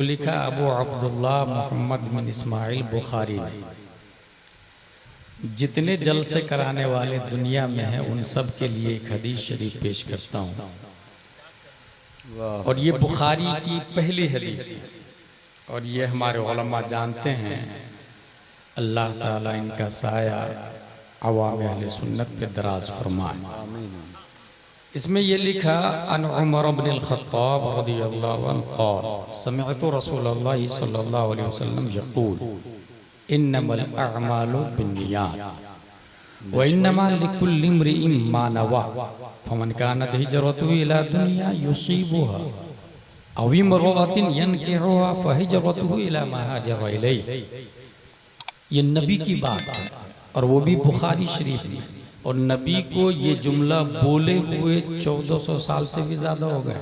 लिखा अबू अब्दुल्ला मोहम्मद बिन इस्माइल बुखारी ने, जितने जलसे कराने वाले दुनिया में हैं उन सब के लिए एक हदीस शरीफ पेश करता हूँ। और ये बुखारी की पहली हदीस है और ये हमारे उलमा जानते हैं। अल्लाह ताला इनका साया अवाम अहले सुन्नत पे दराज फरमाए। इसमें ये लिखा अन उमर इब्न अल-खत्ताब रज़ियल्लाहु अन्हु क़ाल समिअतु रसूलल्लाह सल्लल्लाहु अलैहि वसल्लम यक़ूल इन्नमल अअमालु बिन्नियात व इन्नमा लिकुल्लि इम्रिइन मा नवा फमन कानत हिजरतुहु इला दुनिया युसीबुहा अव इम्रअतिन यनकिहुहा फहिजरतुहु इला मा हाजरा इलैहि। ये नबी की बात है और वो भी बुखारी शरीफ में। और नबी को ये जुमला बोले हुए 1400 साल से भी ज़्यादा हो गए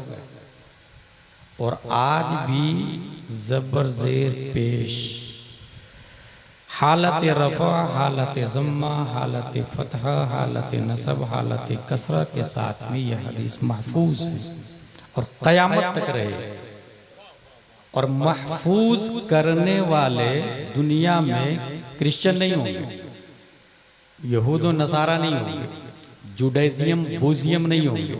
और आज भी ज़बर ज़ेर पेश हालत रफ़ा, हालत ज़म्मा, हालत फ़तह, हालत नसब, हालत कसरा के साथ में यह हदीस महफूज है और क़यामत तक रहे। और महफूज करने वाले दुनिया में क्रिश्चियन नहीं होंगे, यहूद और नसारा नहीं होंगे, जुडाइज़ियम बूजियम नहीं होंगे,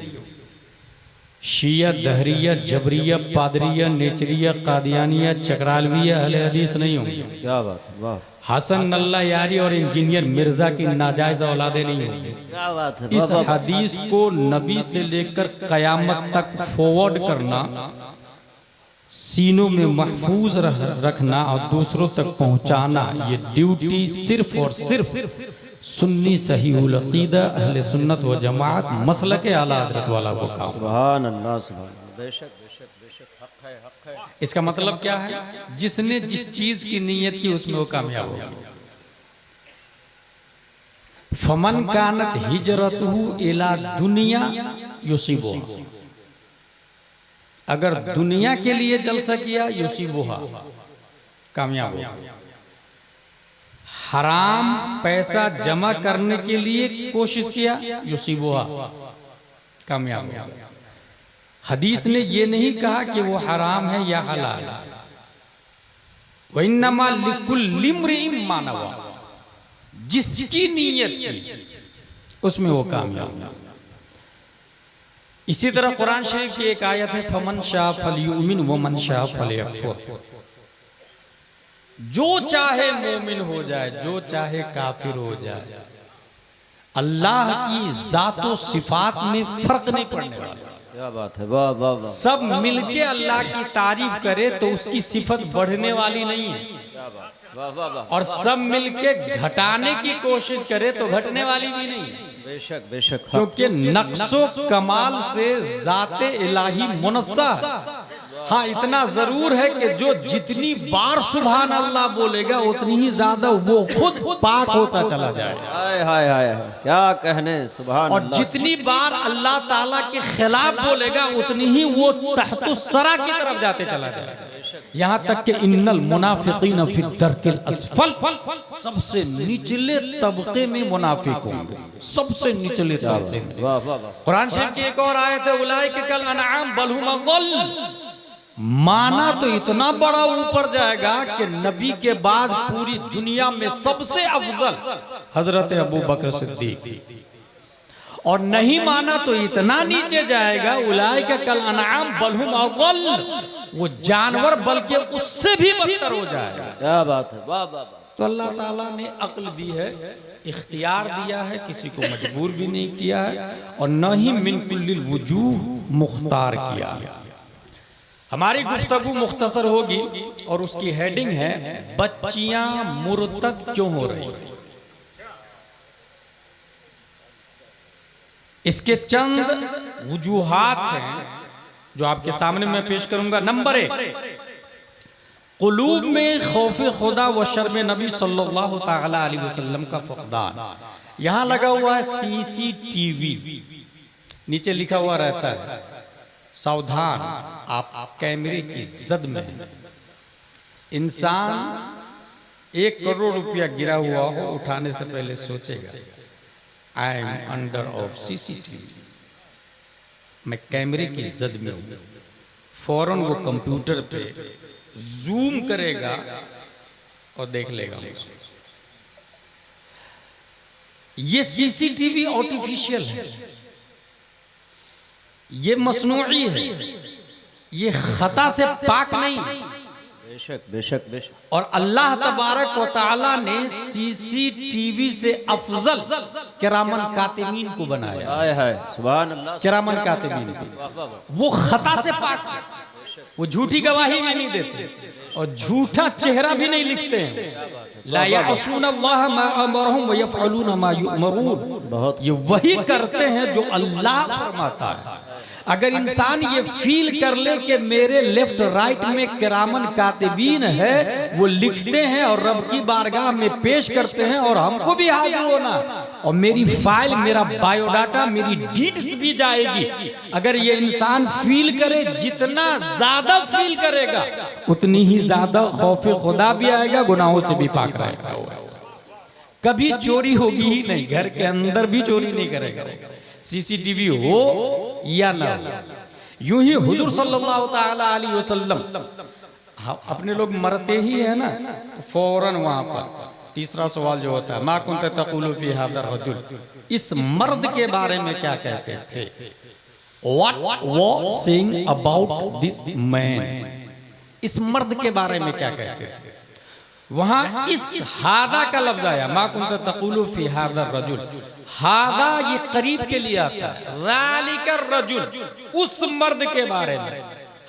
शिया दहरिया जबरिया पादरिया नेचरिया कादियानिया चकरालविया अहले हदीस नहीं होंगे। क्या बात, वाह। हसन नल्ला यारी और इंजीनियर मिर्जा की नाजायज औलादे नहीं होंगे। क्या बात है। इस हदीस को नबी से लेकर कयामत तक फॉरवर्ड करना, सीनों में महफूज रखना और दूसरों तक पहुंचाना, ये ड्यूटी सिर्फ और सिर्फ सुन्नी सहीहुल अक़ीदा अहले सुन्नत व जमाअत मसलक आला हज़रत वाला को काम। सुभान अल्लाह, सुभान अल्लाह। बेशक बेशक बेशक, हक है, हक है। इसका मतलब क्या है? जिसने जिस चीज की नीयत की उसमें वो कामयाब होगा। फमन कानत हिजरतुहु इला दुनिया युसीबुहा, अगर दुनिया के लिए जलसा किया युसीबुहा, कामयाब होगा। हराम पैसा जमा करने के लिए कोशिश किया युसीबुहा, कामयाब होगा। हदीस ने ये नहीं कहा कि वो हराम है या हलाल, व इन्नमा लिकुल्लि इम्रिइन मा नवा, जिसकी नीयत की उसमें वो कामयाब होगा। इसी तरह कुरान शरीफ की एक आयत है फमन शाअ फलयुमिन व मन शाअ फलयकफुर, जो चाहे मोमिन हो जाए, जो चाहे काफिर हो जाए, अल्लाह की जातो सिफात में फर्क नहीं पड़ने वाला। क्या बात है, वाह वाह वाह। सब मिलके अल्लाह की तारीफ करे तो उसकी सिफत बढ़ने वाली नहीं है, क्या बात, वाह वाह वाह। और सब मिलके घटाने की कोशिश करे तो घटने वाली भी नहीं है। बेशक बेशक, हक। क्योंकि नक्सो कमाल से जाते इलाही मुनस्सा है। हाँ, इतना जरूर है कि जो जितनी बार सुभान अल्लाह बोलेगा उतनी ही ज्यादा वो खुद पाक होता चला जाएगा। हाय हाय हाय, क्या कहने, सुभान और अल्लाह। जितनी बार अल्लाह ताला के खिलाफ बोलेगा उतनी ही वो तहतुस्सरा की तरफ जाते चला जाएगा। यहाँ तक कि इन्नल मुनाफिकीन फी दरकिल अस्फल, सबसे निचले तबके में मुनाफिक होंगे, सबसे निचले तबके में। वाह वाह वाह। कुरान शरीफ की एक और आयत है उलाइका कल अनआम बल हुम अज़ल, माना तो इतना बड़ा ऊपर जाएगा कि नबी के बाद पूरी दुनिया में सबसे अफजल हजरत अबू बकर सिद्दीक, और नहीं माना तो इतना नीचे जाएगा उलाइका कल अनआम बल हुम अज़ल, वो जानवर बल्कि उससे भी बदतर हो जाएगा। क्या बात है, वाह वाह वाह। तो अल्लाह ताला ने अक्ल दी है, इख्तियार दिया है, किसी को मजबूर भी नहीं किया है और न ही मिन कुल्लिल वुजूह मुख्तार किया। हमारी गुफ्तगू मुख्तसर होगी और उसकी हेडिंग है बच्चियां मुर्तद क्यों हो रही। इसके चंद वजूहात हैं जो आपके सामने मैं पेश करूंगा। नंबर 1, कुलूब में खौफ खुदा व शर्म नबी सल्लल्लाहु तआला अलैहि वसल्लम का फक़दान। यहां लगा हुआ है CCTV, नीचे लिखा हुआ रहता है सावधान आप कैमरे की जद में हैं। इंसान 1 करोड़ रुपया गिरा हुआ हो, उठाने से पहले सोचेगा I am under of CCTV, मैं कैमरे की जद में हूं। फौरन वो कंप्यूटर पे जूम करेगा और देख लेगा मुझे। ये सीसीटीवी आर्टिफिशियल है, ये मसनूई है, ये खता से पाक नहीं। बेशक बेशक बेशक। और अल्लाह तबारक व तआला ने सीसीटीवी से अफजल किरामन कातिबीन को बनाया। हाय हाय सुभान अल्लाह। किरामन कातिबीन को वो खता से पाक है, वो झूठी गवाही भी नहीं देते और झूठा चेहरा भी नहीं लिखते हैं। ला यअसूनल्लाह मा अमरहुम व यफअलून मा युअमरून। ये वही करते हैं जो अल्लाह फरमाता है। अगर इंसान ये फील कर ले कि मेरे लेफ्ट राइट में किरामन कातिबीन है, वो लिखते हैं और रब की बारगाह में पेश करते हैं और हमको भी हाजिर होना और मेरी फाइल, मेरा बायोडाटा, मेरी डीड्स भी जाएगी। अगर ये इंसान फील करे, जितना ज्यादा फील करेगा उतनी ही ज्यादा खौफ खुदा भी आएगा, गुनाहों से भी पाक रहेगा। कभी चोरी होगी ही नहीं, घर के अंदर भी चोरी नहीं करेगा, सीसीटीवी हो या ना हो। यूं ही हुजूर सल्लल्लाहु ताला अलैहि वसल्लम, अपने लोग मरते ही है ना फौरन वहां पर तीसरा सवाल जो होता है, मा कुंत तक़ूलु फी हाज़ा रजुल, इस मर्द के बारे में क्या कहते थे? What was saying about this man, इस मर्द के बारे में क्या कहते थे? वहां इस हादा का लफ्ज आया, मा कुंत तक़ूलु फी हाज़ा रजुल। हादा ये करीब के लिए आता है, ज़ालिका रजुल उस मर्द के बारे में,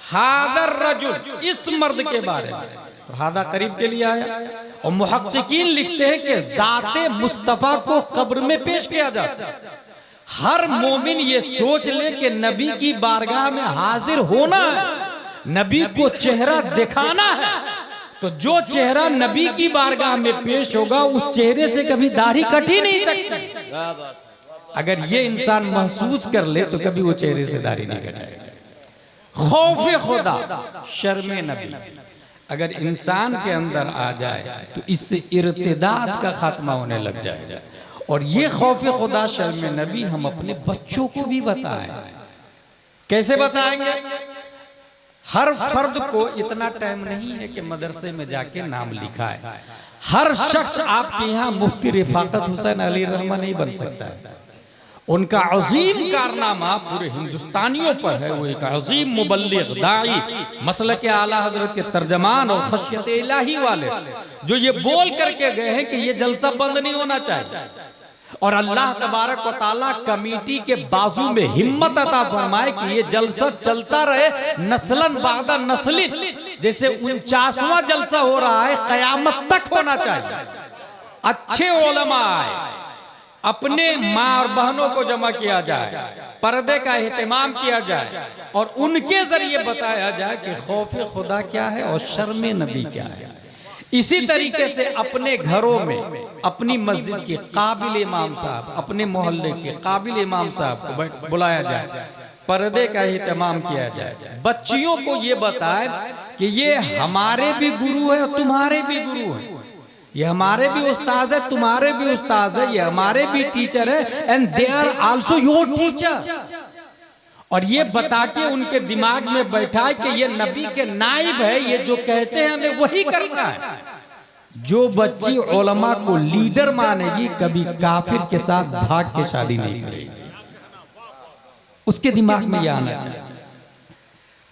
हादा रजुल इस मर्द के बारे में। तो हादा करीब के लिए आया। और मुहक्किकीन लिखते हैं कि ज़ाते मुस्तफ़ा को कब्र में पेश किया जाता है। हर मोमिन ये सोच ले कि नबी की बारगाह में हाजिर होना है, नबी को चेहरा दिखाना है, तो जो चेहरा नबी की बारगाह में पेश होगा उस चेहरे से कभी दाढ़ी कट ही नहीं सकती। अगर ये इंसान महसूस कर ले तो कभी वो चेहरे से दाढ़ी नहीं कटाएगा। खौफ खुदा, शर्म नबी अगर इंसान के अंदर आ जाए तो इससे इर्तिदाद का खात्मा होने लग जाएगा। और ये खौफ खुदा, शर्म नबी हम अपने बच्चों को भी बताएं। कैसे बताएंगे? हर फर्द को इतना टाइम नहीं है कि मदरसे में जाके नाम लिखाए। हर शख्स आपके यहाँ मुफ्ती रिफाकत हुसैन अली रहमा नहीं बन सकता है। उनका अजीम कारनामा पूरे हिंदुस्तानियों पर है। वो एक अजीम मुबल्लिग, दाई, मसलक आला हजरत के तर्जमान और खशियत इलाही वाले, जो ये बोल करके गए हैं कि ये जलसा बंद नहीं होना चाहिए। और अल्लाह तबारक व ताला कमेटी के बाजू में हिम्मत अता फरमाए कि ये जलसा चलता रहे नस्लन बादा नस्लिन। जैसे 49वां जलसा हो रहा है, कयामत तक होना चाहिए। अच्छे उलमा आए, अपने माँ और बहनों को जमा किया जाए, पर्दे का एहतमाम किया जाए और उनके जरिए बताया जाए कि खौफ खुदा क्या है और शर्म नबी क्या है। इसी तरीके से अपने घरों में अपनी मस्जिद के काबिल इमाम साहब, अपने मोहल्ले के काबिल इमाम साहब को बुलाया जाए, पर्दे का एहतमाम किया जाए, बच्चियों को ये बताए कि ये हमारे भी गुरु है, तुम्हारे भी गुरु है, ये हमारे भी उस्ताद है, तुम्हारे भी उस्ताद है, ये हमारे भी टीचर है, and they are also your teacher. और ये बता के उनके दिमाग में बैठाए कि ये नबी के नाइब है, ये जो कहते हैं हमें वही करना है। जो बच्ची उलमा को लीडर मानेगी कभी काफिर के साथ भाग के शादी नहीं करेगी। उसके दिमाग में यह आना चाहिए।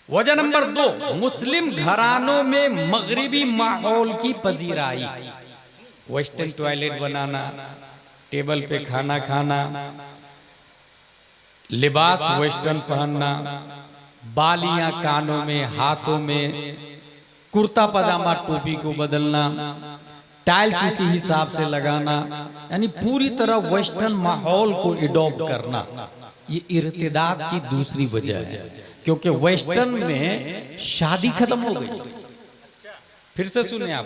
वजह नंबर 2, मुस्लिम घरानों में मगरिबी माहौल की पजीराई। वेस्टर्न टॉयलेट बनाना, टेबल पे खाना खाना, लिबास वेस्टर्न पहनना, बालियां कानों में, हाथों में, कुर्ता पजामा टोपी को बदलना, टाइल्स उसी हिसाब से लगाना, यानी पूरी तरह वेस्टर्न माहौल को एडॉप्ट करना, ये इर्तिदाद की दूसरी वजह है। क्योंकि वेस्टर्न में शादी खत्म हो गई। फिर से सुने आप,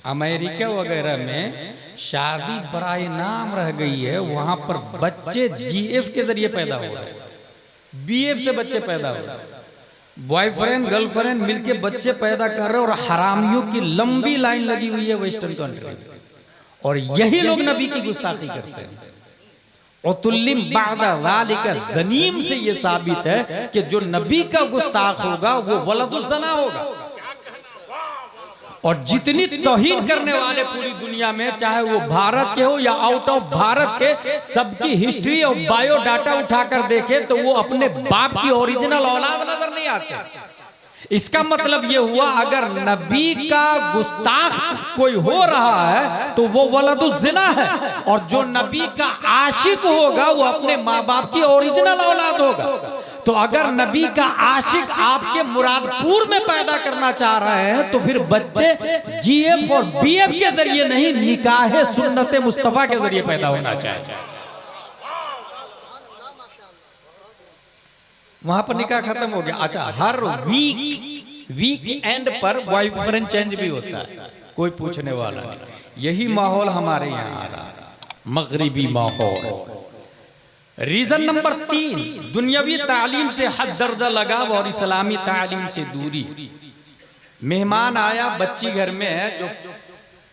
अमेरिका वगैरह में शादी बराए नाम रह गई है। वहां पर बच्चे जीएफ के जरिए पैदा हो रहे हैं, बीएफ से बच्चे पैदा हो रहे हैं, बॉयफ्रेंड गर्लफ्रेंड मिलके बच्चे पैदा कर रहे हैं और हरामियों की लंबी लाइन लगी हुई है वेस्टर्न कंट्री में। और यही लोग नबी की गुस्ताखी करते हैं। उतुल्लिम बादा ज़ालिका ज़नीम से ये साबित है कि जो नबी का गुस्ताख होगा वो वलदुज़्ज़ना होगा। और जितनी तौहीन करने वाले पूरी दुनिया में, चाहे वो भारत के हो या आउट ऑफ भारत के, सबकी हिस्ट्री और बायोडाटा उठाकर देखे तो वो अपने बाप की ओरिजिनल औलाद नजर नहीं आते। इसका मतलब ये हुआ अगर नबी का गुस्ताख कोई हो रहा है तो वो वलदुज़्ज़िना है, और जो नबी का आशिक होगा वो अपने माँ बाप की ओरिजिनल औलाद होगा। तो अगर नबी का आशिक आपके मुरादपुर में पैदा करना चाह रहे हैं तो फिर बच्चे जीएफ और बीएफ के जरिए नहीं, निकाह सुन्नत मुस्तफा के जरिए पैदा होना चाहिए। वहां पर निकाह खत्म हो गया। अच्छा, हर वीक एंड पर बॉयफ्रेंड चेंज भी होता है, कोई पूछने वाला नहीं। यही माहौल हमारे यहाँ आ रहा है, मगरिबी माहौल। रीजन नंबर 3, दुनियावी तालीम से हद दर्जा लगाव और इस्लामी तालीम से दूरी। मेहमान आया, बच्ची घर में है जो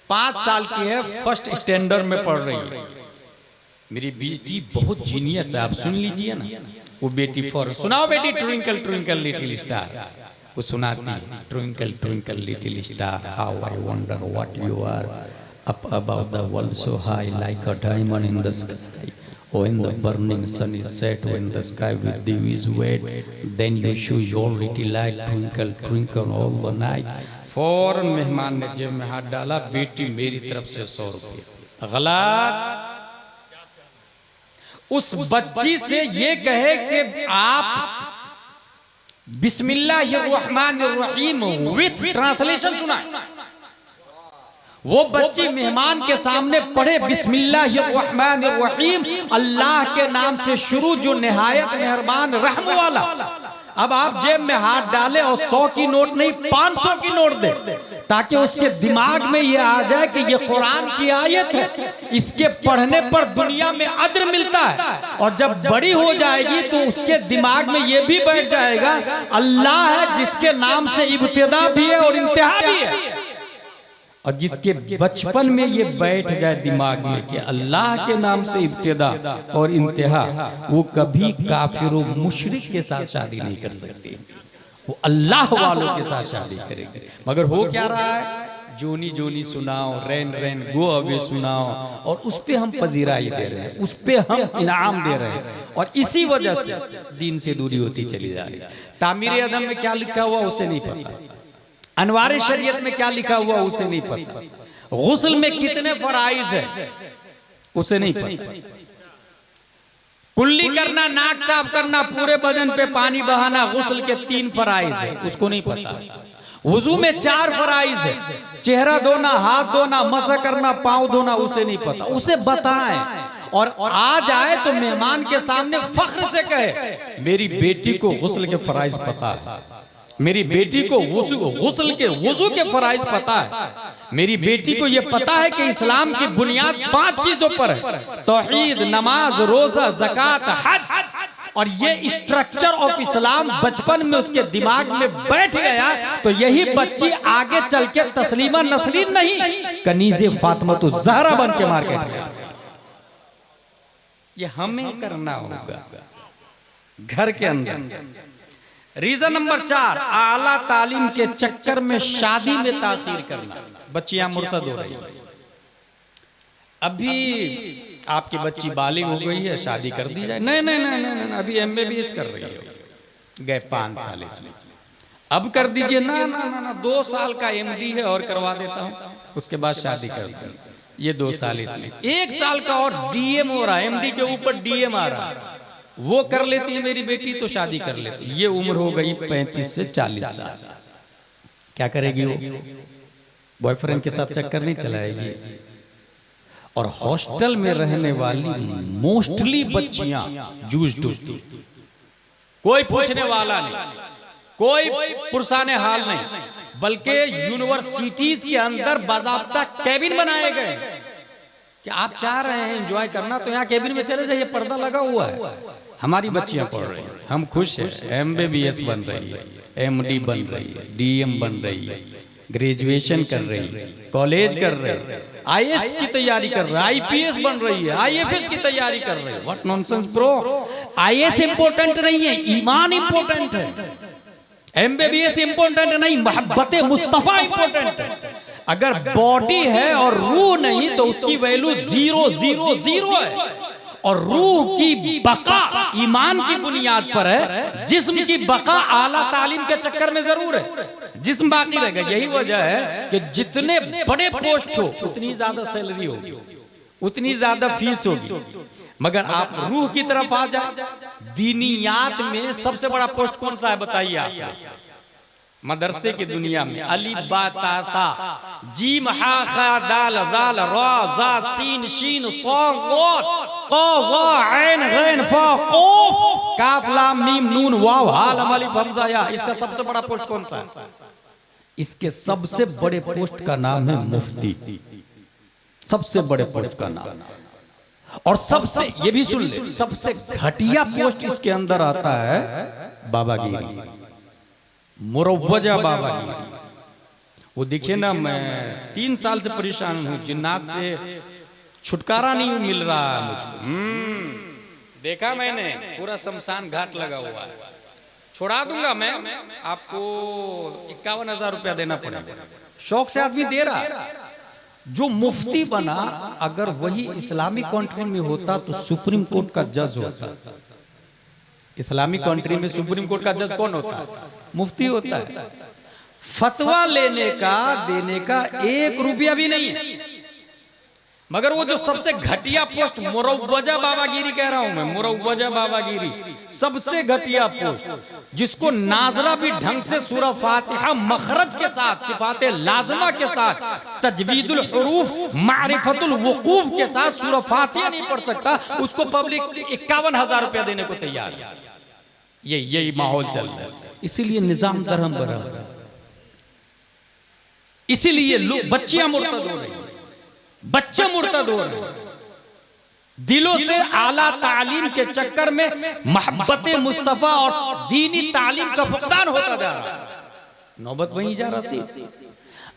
5 साल की है, फर्स्ट स्टैंडर्ड में पढ़ रही है। मेरी बेटी बहुत जीनियस है, आप सुन लीजिए ना। वो बेटी फॉर सुनाओ बेटी, ट्विंकल ट्विंकल लिटिल स्टार, वो सुनाती है, twinkle twinkle little star, how I wonder what you are up about the world so high like a diamond in the sky, when the burning sun is set, when the sky with dew is wet, then you show your little light twinkle twinkle all the night। फौरन मेहमान ने जेब में हाथ डाला, बेटी मेरी तरफ से 100 रुपये। गलत। उस बच्ची से ये कहे कि आप बिस्मिल्लाहिर्रहमानिर्रहीम विथ ट्रांसलेशन सुना। वो बच्ची मेहमान के सामने पढ़े बिस्मिल्लाहिर्रहमानिर्रहीम, अल्लाह के नाम से शुरू जो निहायत मेहरबान रहम वाला। अब आप जेब में हाथ डाले और 100 की नोट नहीं 500 की नोट दे, ताकि उसके दिमाग में ये आ जाए कि ये कुरान की आयत है, इसके पढ़ने पर दुनिया में अज्र मिलता है। और जब बड़ी हो जाएगी तो उसके दिमाग में ये भी बैठ जाएगा अल्लाह है जिसके नाम से इब्तिदा भी है और इंतहा भी है। और जिसके बचपन में ये बैठ जाए दिमाग में कि अल्लाह के नाम से इब्तिदा और इंतहा, वो कभी काफिर और मुशरिक के साथ शादी नहीं कर सकती, वो अल्लाह वालों के साथ शादी करेंगे। मगर हो क्या रहा है, जोनी जोनी सुनाओ, रैन रैन गो अवे सुनाओ, और उस पे हम पजीराई दे रहे हैं, उस पे हम इनाम दे रहे हैं, और इसी वजह से दीन से दूरी होती चली जा रही है। तामीर अदम में क्या लिखा हुआ उसे नहीं पता, अनवार शरीयत में क्या लिखा हुआ उसे नहीं पता, गुस्ल में कितने फराइज है उसे नहीं पता, कुल्ली करना, नाक साफ करना, पूरे बदन पे पानी बहाना, गुस्ल के 3 फराइज है उसको नहीं पता। वुजू में 4 फराइज है, चेहरा धोना, हाथ धोना, मसा करना, पांव धोना, उसे नहीं पता, उसे बताएं। और आ जाए तो मेहमान के सामने फख्र से कहे मेरी बेटी को गुस्ल के फराइज पता है, मेरी बेटी को गुस्ल के वुजू के फराइज पता है, मेरी बेटी को यह पता है कि इस्लाम की बुनियाद 5 चीजों पर है, तौहीद, नमाज, रोजा, ज़कात, हज। और ये स्ट्रक्चर ऑफ इस्लाम बचपन में उसके दिमाग में बैठ गया तो यही बच्ची आगे चल के तस्लीमा नसरीन नहीं, कनीज़े फातिमा ज़हरा बन के मार्केट में। ये हमें करना होगा घर के अंदर। रीजन नंबर 4, आला तालीम के चक्कर में शादी में ताखीर करना। बच्चियां मुर्तद हो रही है, अभी आपकी बच्ची बालिग हो गई है, शादी कर दी जाए, नहीं नहीं नहीं नहीं, अभी MBBS कर रही है, गए 5 साल इसमें, अब कर दीजिए, ना ना ना ना 2 साल का MD है और करवा देता हूँ, उसके बाद शादी कर दी, ये 2 साल इसमें, 1 साल का और DM हो रहा है, MD के ऊपर DM आ रहा है, वो कर लेती है मेरी बेटी तो शादी कर लेती। ये उम्र हो गई 35 से 40 साल, क्या करेगी वो? बॉयफ्रेंड के साथ चक्कर नहीं चलाएगी। और हॉस्टल में रहने वाली मोस्टली बच्चियां यूज्ड टू, कोई पूछने वाला नहीं, कोई पुरसाने हाल नहीं, बल्कि यूनिवर्सिटीज के अंदर बाज़ाब्ता कैबिन बनाए गए कि आप चाह रहे हैं एंजॉय करना तो यहाँ कैबिन में चले जाइए, पर्दा लगा हुआ है, हमारी बच्चियां पढ़ रही हैं, हम खुश हैं, MBBS बन रही है, MD बन रही है, DM बन रही है, ग्रेजुएशन कर रही है, कॉलेज कर रहे हैं, IAS की तैयारी कर रहे हैं, IPS बन रही है, IFS की तैयारी कर रहे हैं। What nonsense bro, IAS important नहीं है, ईमान इंपॉर्टेंट है, MBBS इंपॉर्टेंट नहीं, मोहब्बत मुस्तफा इंपॉर्टेंट है। अगर बॉडी है और रूह नहीं तो उसकी वैल्यू 0 0 0 है। और रूह की बका ईमान की बुनियाद पर है, जिस्म की बका आला तालीम के चक्कर में जरूर है, जिस्म बाकी रहेगा। यही वजह है कि जितने बड़े पोस्ट हो उतनी ज्यादा सैलरी होगी, उतनी ज्यादा फीस होगी। मगर आप रूह की तरफ आ जाए, दीनियात में सबसे बड़ा पोस्ट कौन सा है बताइए आप? मदरसे की दुनिया में अली बा ता सा जीम हा खा दाल दाल रा जा सीन शीन सॉ गॉड क़ा ज़ा ऐन गैन फा क़ाफ काफ लाम मीम नून वाव हा लम अलिफ हमजा या। इसका सबसे बड़ा पोस्ट कौन सा है? इसके सबसे बड़े पोस्ट का नाम है मुफ्ती, सबसे बड़े पोस्ट का नाम। और सबसे, ये भी सुन ले, सबसे घटिया पोस्ट इसके अंदर आता है बाबागिरी, मुरव्वजा बाबागिरी। वो देखिए ना, मैं 3 साल से परेशान हूँ, जिन्नात से छुटकारा नहीं मिल रहा है मुझको। देखा मैंने, पूरा शमशान घाट लगा हुआ है। छोड़ा दूंगा मैं, आपको 51,000 रुपया देना पड़ेगा। शौक से आदमी दे रहा है। जो मुफ्ती बना, अगर वही इस्लामिक कंट्री में होता तो सुप्रीम कोर्ट का जज होता। इस्लामिक कंट्री में सुप्रीम कोर्ट का जज कौन होता है? मुफ्ती होता है। फतवा लेने का, देने का 1 रुपया भी नहीं है। मगर वो जो सबसे घटिया पोस्ट, मुरव्वजा बाबागिरी कह रहा हूं मैं, मुरव्वजा बाबागिरी सबसे घटिया पोस्ट, जिसको नाजरा भी ढंग से सूरह फातिहा मखरज के साथ, सिफाते लाजमा के साथ, तजवीदुल हुरूफ मारिफतुल वुकूफ के साथ सूरह फातिहा नहीं पढ़ सकता, उसको पब्लिक 51,000 रुपया देने को तैयार है। यही माहौल चल रहा है। इसीलिए निजाम दरहम बरहम, इसीलिए लोग, बच्चियां मुर्तद हो रही, बच्चे मुर्तद हो रहे, दिलों से आला तालीम के चक्कर में मोहब्बत मुस्तफा और दीनी तालीम का फुकदान होता जा रहा है। नौबत वहीं जा रही।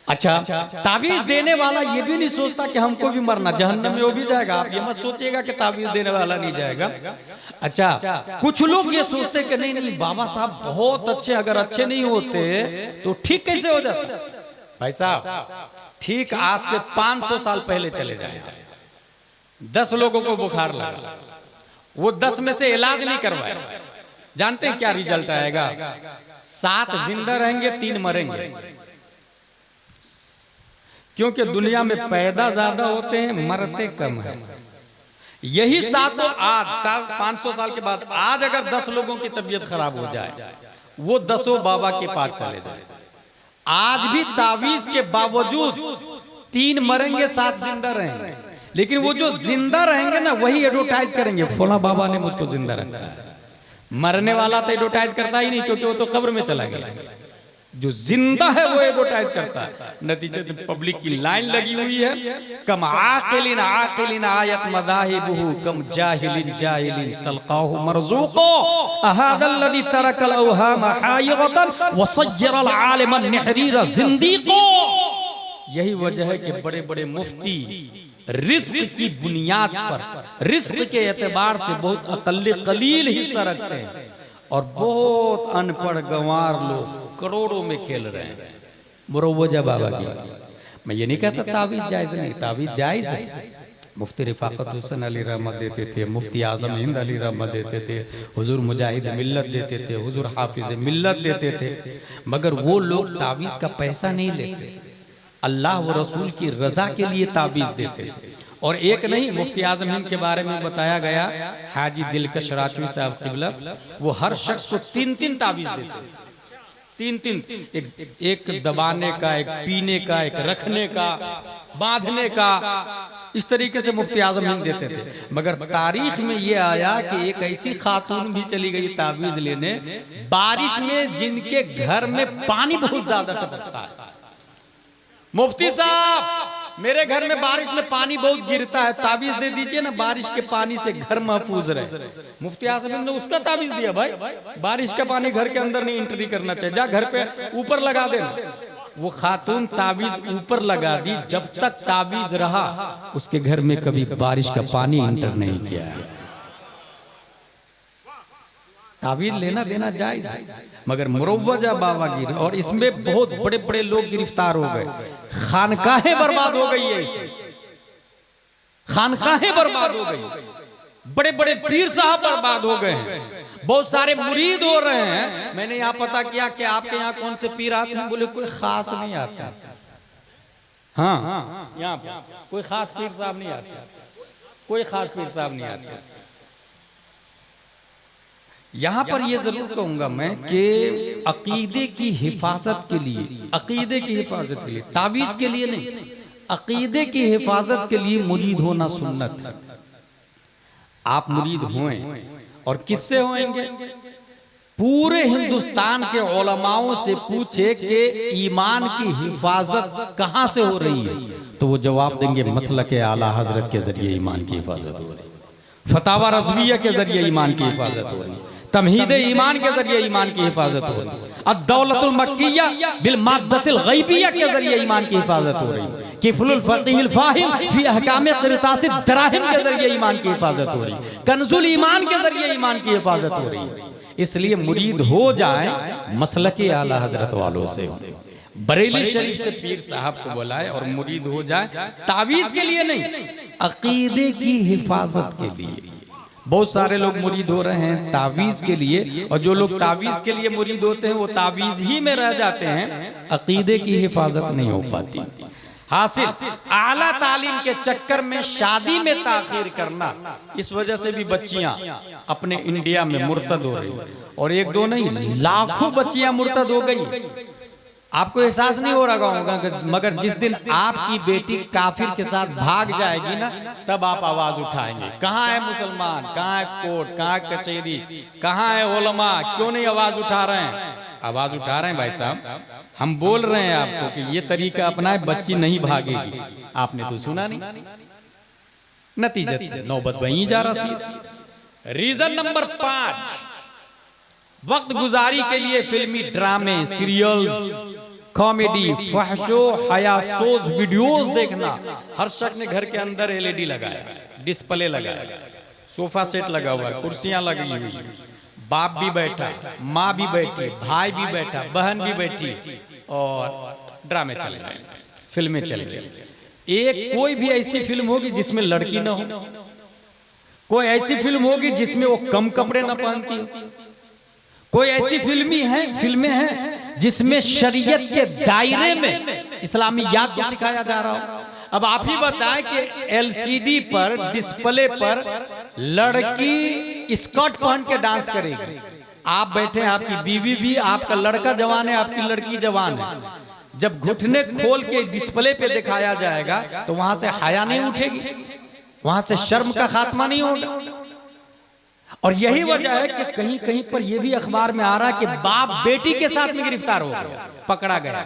अच्छा, तावीज देने वाला ये भी नहीं सोचता कि हमको भी मरना, जहन्नम में वो भी जाएगा। आप ये मत सोचिएगा कि तावीज देने वाला नहीं जाएगा। अच्छा, कुछ लोग ये सोचते कि नहीं नहीं बाबा साहब बहुत अच्छे, अगर अच्छे नहीं होते तो ठीक कैसे हो जाता? भाई साहब, ठीक आज से 500 साल पहले चले जाए, 10 लोगों को बुखार लगा, वो 10 में से इलाज नहीं करवाया, जानते हैं क्या रिजल्ट आएगा? 7 जिंदा रहेंगे, 3 मरेंगे। क्योंकि दुनिया में पैदा ज्यादा होते हैं, मरते कम है। यही 7 आज 500 साल के बाद आज अगर 10 लोगों की तबीयत खराब हो जाए, वो 10 बाबा के पास चले जाए। आज भी तावीज के बावजूद 3 मरेंगे, 7 जिंदा रहेंगे। लेकिन वो जो जिंदा रहेंगे ना, वही एडवर्टाइज करेंगे, फला बाबा ने मुझको जिंदा रखा है। मरने वाला तो एडवर्टाइज करता ही नहीं, क्योंकि वो तो कब्र में चला गया। जो जिंदा है वो एडवर्टाइज करता है। नतीजे तो पब्लिक की लाइन लगी हुई है, कम आकिलिन आकिलिन आयत मदाहिबुहु कम जाहिलिन जाहिलिन तलकाहु मरज़ूक़ो अहादल्लज़ी तरकल अवहाम हायरतन वसय्यरल आलिमन निहरीरा ज़िंदीक़ो। यही वजह है कि बड़े बड़े मुफ्ती रिस्क की बुनियाद पर, रिस्क के एतबार से बहुत अकल्ले कलील हिस्सा रखते हैं, और बहुत अनपढ़ गंवार लोग करोड़ों में खेल रहे हैं। मुरव्वजा बाबा की, मैं ये नहीं कहता तावीज जायज नहीं, तावीज जायज है। मुफ्ती रिफाकत हुसैन अली रहमत देते थे, मुफ्ती आजम हिंद अली रहमत देते थे, हुजूर मुजाहिद मिल्लत देते थे, हुजूर हाफिज मिल्लत देते थे। मगर वो लोग तावीज का पैसा नहीं लेते, अल्लाह व रसूल की रजा के लिए तावीज देते थे। और एक नहीं, मुफ्ती आजम हिंद के बारे में बताया गया, हाजी दिलकश राजवी साहब किबला, वो हर शख्स को 3-3 तावीज देते, 3-3, एक दबाने का, एक पीने का, एक रखने का, बांधने का, इस तरीके से मुफ्ती आजम हिंद देते थे। मगर तारीख में ये आया कि एक ऐसी खातून भी चली गई तावीज लेने, बारिश में जिनके घर में पानी बहुत ज्यादा टपकता है। मुफ्ती साहब, मेरे घर में बारिश में पानी बहुत गिरता है, ताबीज दे दीजिए ना, बारिश के पानी से घर महफूज रहे। मुफ्ती आजम ने उसका ताबीज दिया, भाई बारिश का पानी घर के अंदर नहीं एंट्री करना चाहिए, जा घर पे ऊपर लगा देना। वो खातून ताबीज ऊपर लगा दी, जब तक ताबीज रहा उसके घर में कभी बारिश का पानी एंटर नहीं किया है। तावीज लेना देना जायज है, मगर मुरव्वजा बाबागिरी, और इसमें बहुत बड़े बड़े लोग गिरफ्तार हो गए, खानकाहें बर्बाद हो गई है, इसमें खानकाहें बर्बाद हो गई, बड़े बड़े पीर साहब बर्बाद हो गए हैं, बहुत सारे मुरीद हो रहे हैं। मैंने यहाँ पता किया कि आपके यहाँ कौन से पीर आते हैं, बोले कोई खास नहीं आता। हाँ, यहाँ कोई खास पीर साहब नहीं आते, कोई खास पीर साहब नहीं आते। यहाँ पर ये जरूर कहूंगा मैं कि अकीदे की हिफाजत के लिए, अकीदे की हिफाजत के लिए, तावीज के लिए नहीं, अकीदे की हिफाजत के लिए मुरीद होना सुन्नत है। आप मुरीद हों, और किससे होंगे? पूरे हिंदुस्तान के उलमाओं से पूछे कि ईमान की हिफाजत कहां से हो रही है, तो वो जवाब देंगे मसलक आला हजरत के जरिए ईमान की हिफाजत हो रही है, फतावा रज़विया के जरिए ईमान की हिफाजत हो रही है, तमहीद ईमान के जरिए ईमान की हिफाजत हो रही है, अद-दौलतुल मक्किया बिल माद्दतिल गैबिया के जरिए ईमान की हिफाजत हो रही है, किफलुल फक़ीहुल फ़ाहिम फी अहकाम क़िरतासिद दराहिम के जरिए ईमान की हिफाजत हो रही है, कंजुल ईमान के जरिए ईमान की हिफाजत हो रही है। इसलिए मुरीद हो जाए मसलके आला हजरत वालों से, बरेली शरीफ से पीर साहब को बुलाए और मुरीद हो जाए, तावीज के लिए नहीं, अकीदे की हिफाजत के लिए। बहुत सारे लोग मुरीद हो रहे हैं तावीज के लिए, और जो लोग तावीज के लिए मुरीद होते हैं वो तावीज ही में रह जाते हैं, अकीदे की हिफाजत नहीं हो पाती। हासिल आला तालीम के चक्कर में शादी में ताखीर करना, इस वजह से भी बच्चियां अपने इंडिया में मुर्तद हो रही, और एक दो नहीं, लाखों बच्चियां मुर्तद हो गई। आपको एहसास नहीं हो रहा होगा, मगर जिस दिन आपकी बेटी काफिर के साथ भाग जाएगी ना, तब आप आवाज उठाएंगे, कहाँ है मुसलमान, कहाँ है कोर्ट, कहाँ है कचहरी, कहाँ है उलमा, क्यों नहीं आवाज उठा रहे हैं? आवाज उठा रहे हैं भाई साहब, हम बोल रहे हैं आपको कि ये तरीका अपनाए, बच्ची नहीं भागेगी। आपने तो सुना नहीं, नतीजत नौबत वहीं जा रही। रीजन नंबर 5, वक्त गुजारी के लिए फिल्मी ड्रामे, सीरियल्स, कॉमेडी, फहशो हयासोज वीडियोस देखना। हर शख्स ने घर के अंदर एलईडी लगाया, डिस्प्ले लगाया, सोफा सेट लगा हुआ है, कुर्सियां लगी हुई, बाप भी बैठा, माँ भी बैठी, भाई भी बैठा, बहन भी बैठी, और ड्रामे चल रहे, फिल्में चल रही। एक कोई भी ऐसी फिल्म होगी जिसमें लड़की ना हो, कोई ऐसी फिल्म होगी जिसमें वो कम कपड़े ना पहनती हो, कोई ऐसी फिल्में हैं जिसमें शरीयत के दायरे में इस्लामियात को सिखाया जा रहा हो। अब आप ही बताएं कि एलसीडी पर, डिस्प्ले पर लड़की स्कर्ट पहन के डांस करेगी, आप बैठे हैं, आपकी बीवी भी, आपका लड़का जवान है, आपकी लड़की जवान है, जब घुटने खोल के डिस्प्ले पे दिखाया जाएगा तो वहां से हया नहीं उठेगी, वहां से शर्म का खात्मा नहीं होगा। और यही वजह है कि कहीं कहीं पर यह भी अखबार में आ रहा है कि बाप बेटी के साथ में गिरफ्तार हो गया, पकड़ा गया,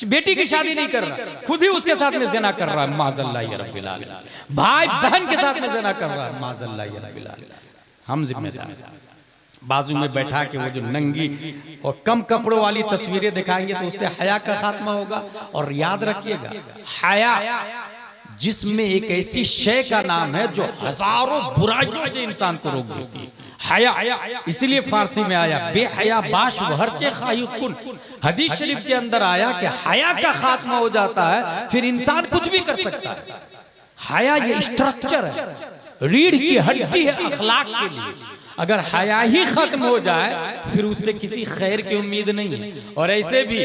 बेटी की शादी नहीं कर रहा, खुद ही उसके साथ में ज़िना कर रहा है, माज़अल्लाह या रब्बिल आलमीन। भाई बहन के साथ में ज़िना कर रहा है, माज़अल्लाह या रब्बिल आलमीन। हम जिम्मेदार बाजू में बैठा के वो जो नंगी और कम कपड़ों वाली तस्वीरें दिखाएंगे तो उससे हया का खात्मा होगा। और याद रखिएगा, हया जिसमें एक ऐसी शय का नाम है जो हजारों बुराइयों से इंसान को रोक देती है, हया। इसीलिए फारसी में आया बेहया बाश हरचे खायुकुन, हदीस शरीफ के अंदर आया कि हया का खात्मा हो जाता है, फिर इंसान कुछ भी कर सकता है। हया ये स्ट्रक्चर है, रीढ़ की हड्डी है अखलाक के लिए। अगर हया ही खत्म हो जाए फिर उससे किसी खैर की उम्मीद नहीं है। और ऐसे भी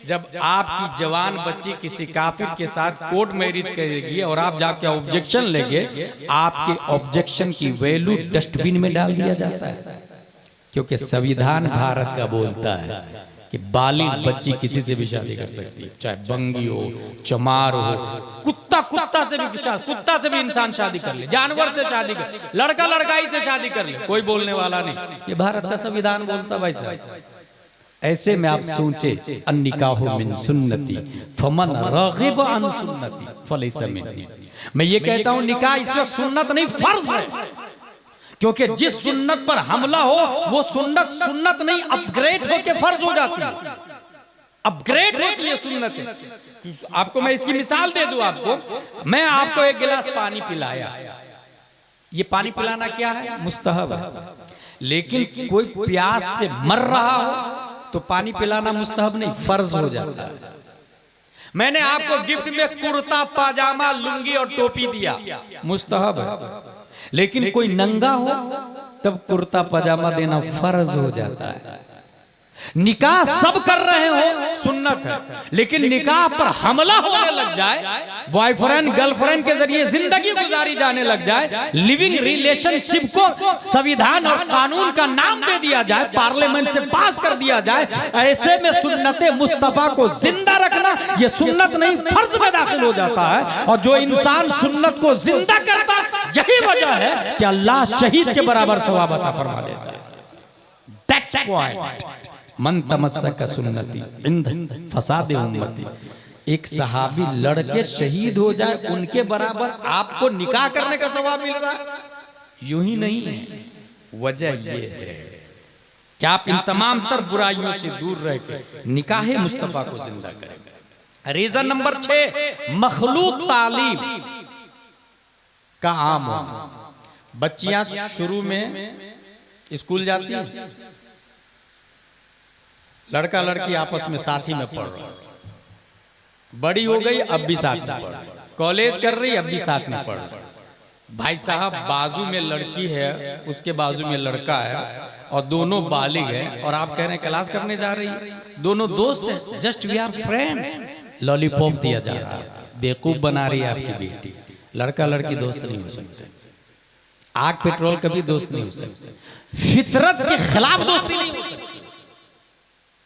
जब आपकी जवान बच्ची किसी काफिर के साथ कोर्ट मैरिज करेगी और आप जाके ऑब्जेक्शन लेंगे, आपके ऑब्जेक्शन की वैल्यू डस्टबिन में डाल दिया जाता है, क्योंकि संविधान भारत का बोलता है कि बालिग बच्ची किसी से भी शादी कर सकती है, चाहे बंगी हो, चमार हो, कुत्ता से भी इंसान शादी कर ले, जानवर से शादी कर, लड़का लड़काई से शादी कर ले, कोई बोलने वाला नहीं। ये भारत का संविधान बोलता भाई साहब। ऐसे में आप सोचे अन्निकाहु मिन सुन्नती फमन रागिब अन सुन्नती फलैसा मिन्नी। मैं ये कहता हूं निकाह इस वक्त सुन्नत नहीं फर्ज है, क्योंकि जिस सुन्नत पर हमला हो वो सुन्नत नहीं अपग्रेड होके फर्ज हो जाती है, अपग्रेड होती है सुन्नत। आपको मैं इसकी मिसाल दे दूं, आपको मैं आपको एक गिलास पानी पिलाया, ये पानी पिलाना क्या है, मुस्तहब है, लेकिन कोई प्यास से मर रहा हो तो पानी पिलाना मुस्तहब नहीं, फर्ज हो जाता है। मैंने आपको गिफ्ट में कुर्ता पाजामा लुंगी और टोपी दिया, मुस्तहब है। लेकिन कोई नंगा हो तब कुर्ता पजामा देना फर्ज हो जाता है। निकाह सब कर रहे हो सुन्नत है, लेकिन निकाह पर हमला होने लग जाए, बॉयफ्रेंड गर्लफ्रेंड के जरिए जिंदगी गुजारी जाने लग जाए, लिविंग रिलेशनशिप को संविधान और कानून का नाम दे दिया जाए, पार्लियामेंट से पास कर दिया जाए, ऐसे में सुन्नते मुस्तफा को जिंदा रखना ये सुन्नत नहीं फर्ज में दाखिल हो जाता है। और जो इंसान सुन्नत को जिंदा करता यही वजह है कि अल्लाह शहीद के बराबर सवाब अता फरमा देता है। That's point. मन तमस्सक सुन्नती इंद फसाद उम्मती। एक सहाबी लड़के शहीद हो जाए उनके बराबर आपको निकाह करने का सवाब मिल रहा है, यूं ही नहीं है। वजह ये है कि आप इन तमाम तर बुराइयों से दूर रह के निकाह मुस्तफा को जिंदा करें। रीजन नंबर 6, मखलूक तालीम का आम होना। बच्चियां शुरू में स्कूल जाती हैं, लड़का लड़की आपस में साथ ही में पढ़ रहा, बड़ी हो गई अब भी साथ में पढ़, कॉलेज कर रही अब भी साथ में पढ़। भाई साहब बाजू में लड़की है, उसके बाजू में लड़का है और दोनों बालिग हैं, और आप कह रहे हैं क्लास करने जा रही है, दोनों दोस्त हैं, just we are friends. Lollipop दिया जा रहा है, बेवकूफ बना रही है आपकी बेटी। लड़का लड़की दोस्त नहीं हो सकते, आग पेट्रोल कभी दोस्त नहीं हो सकते, फितरत के खिलाफ दोस्ती नहीं हो सकती।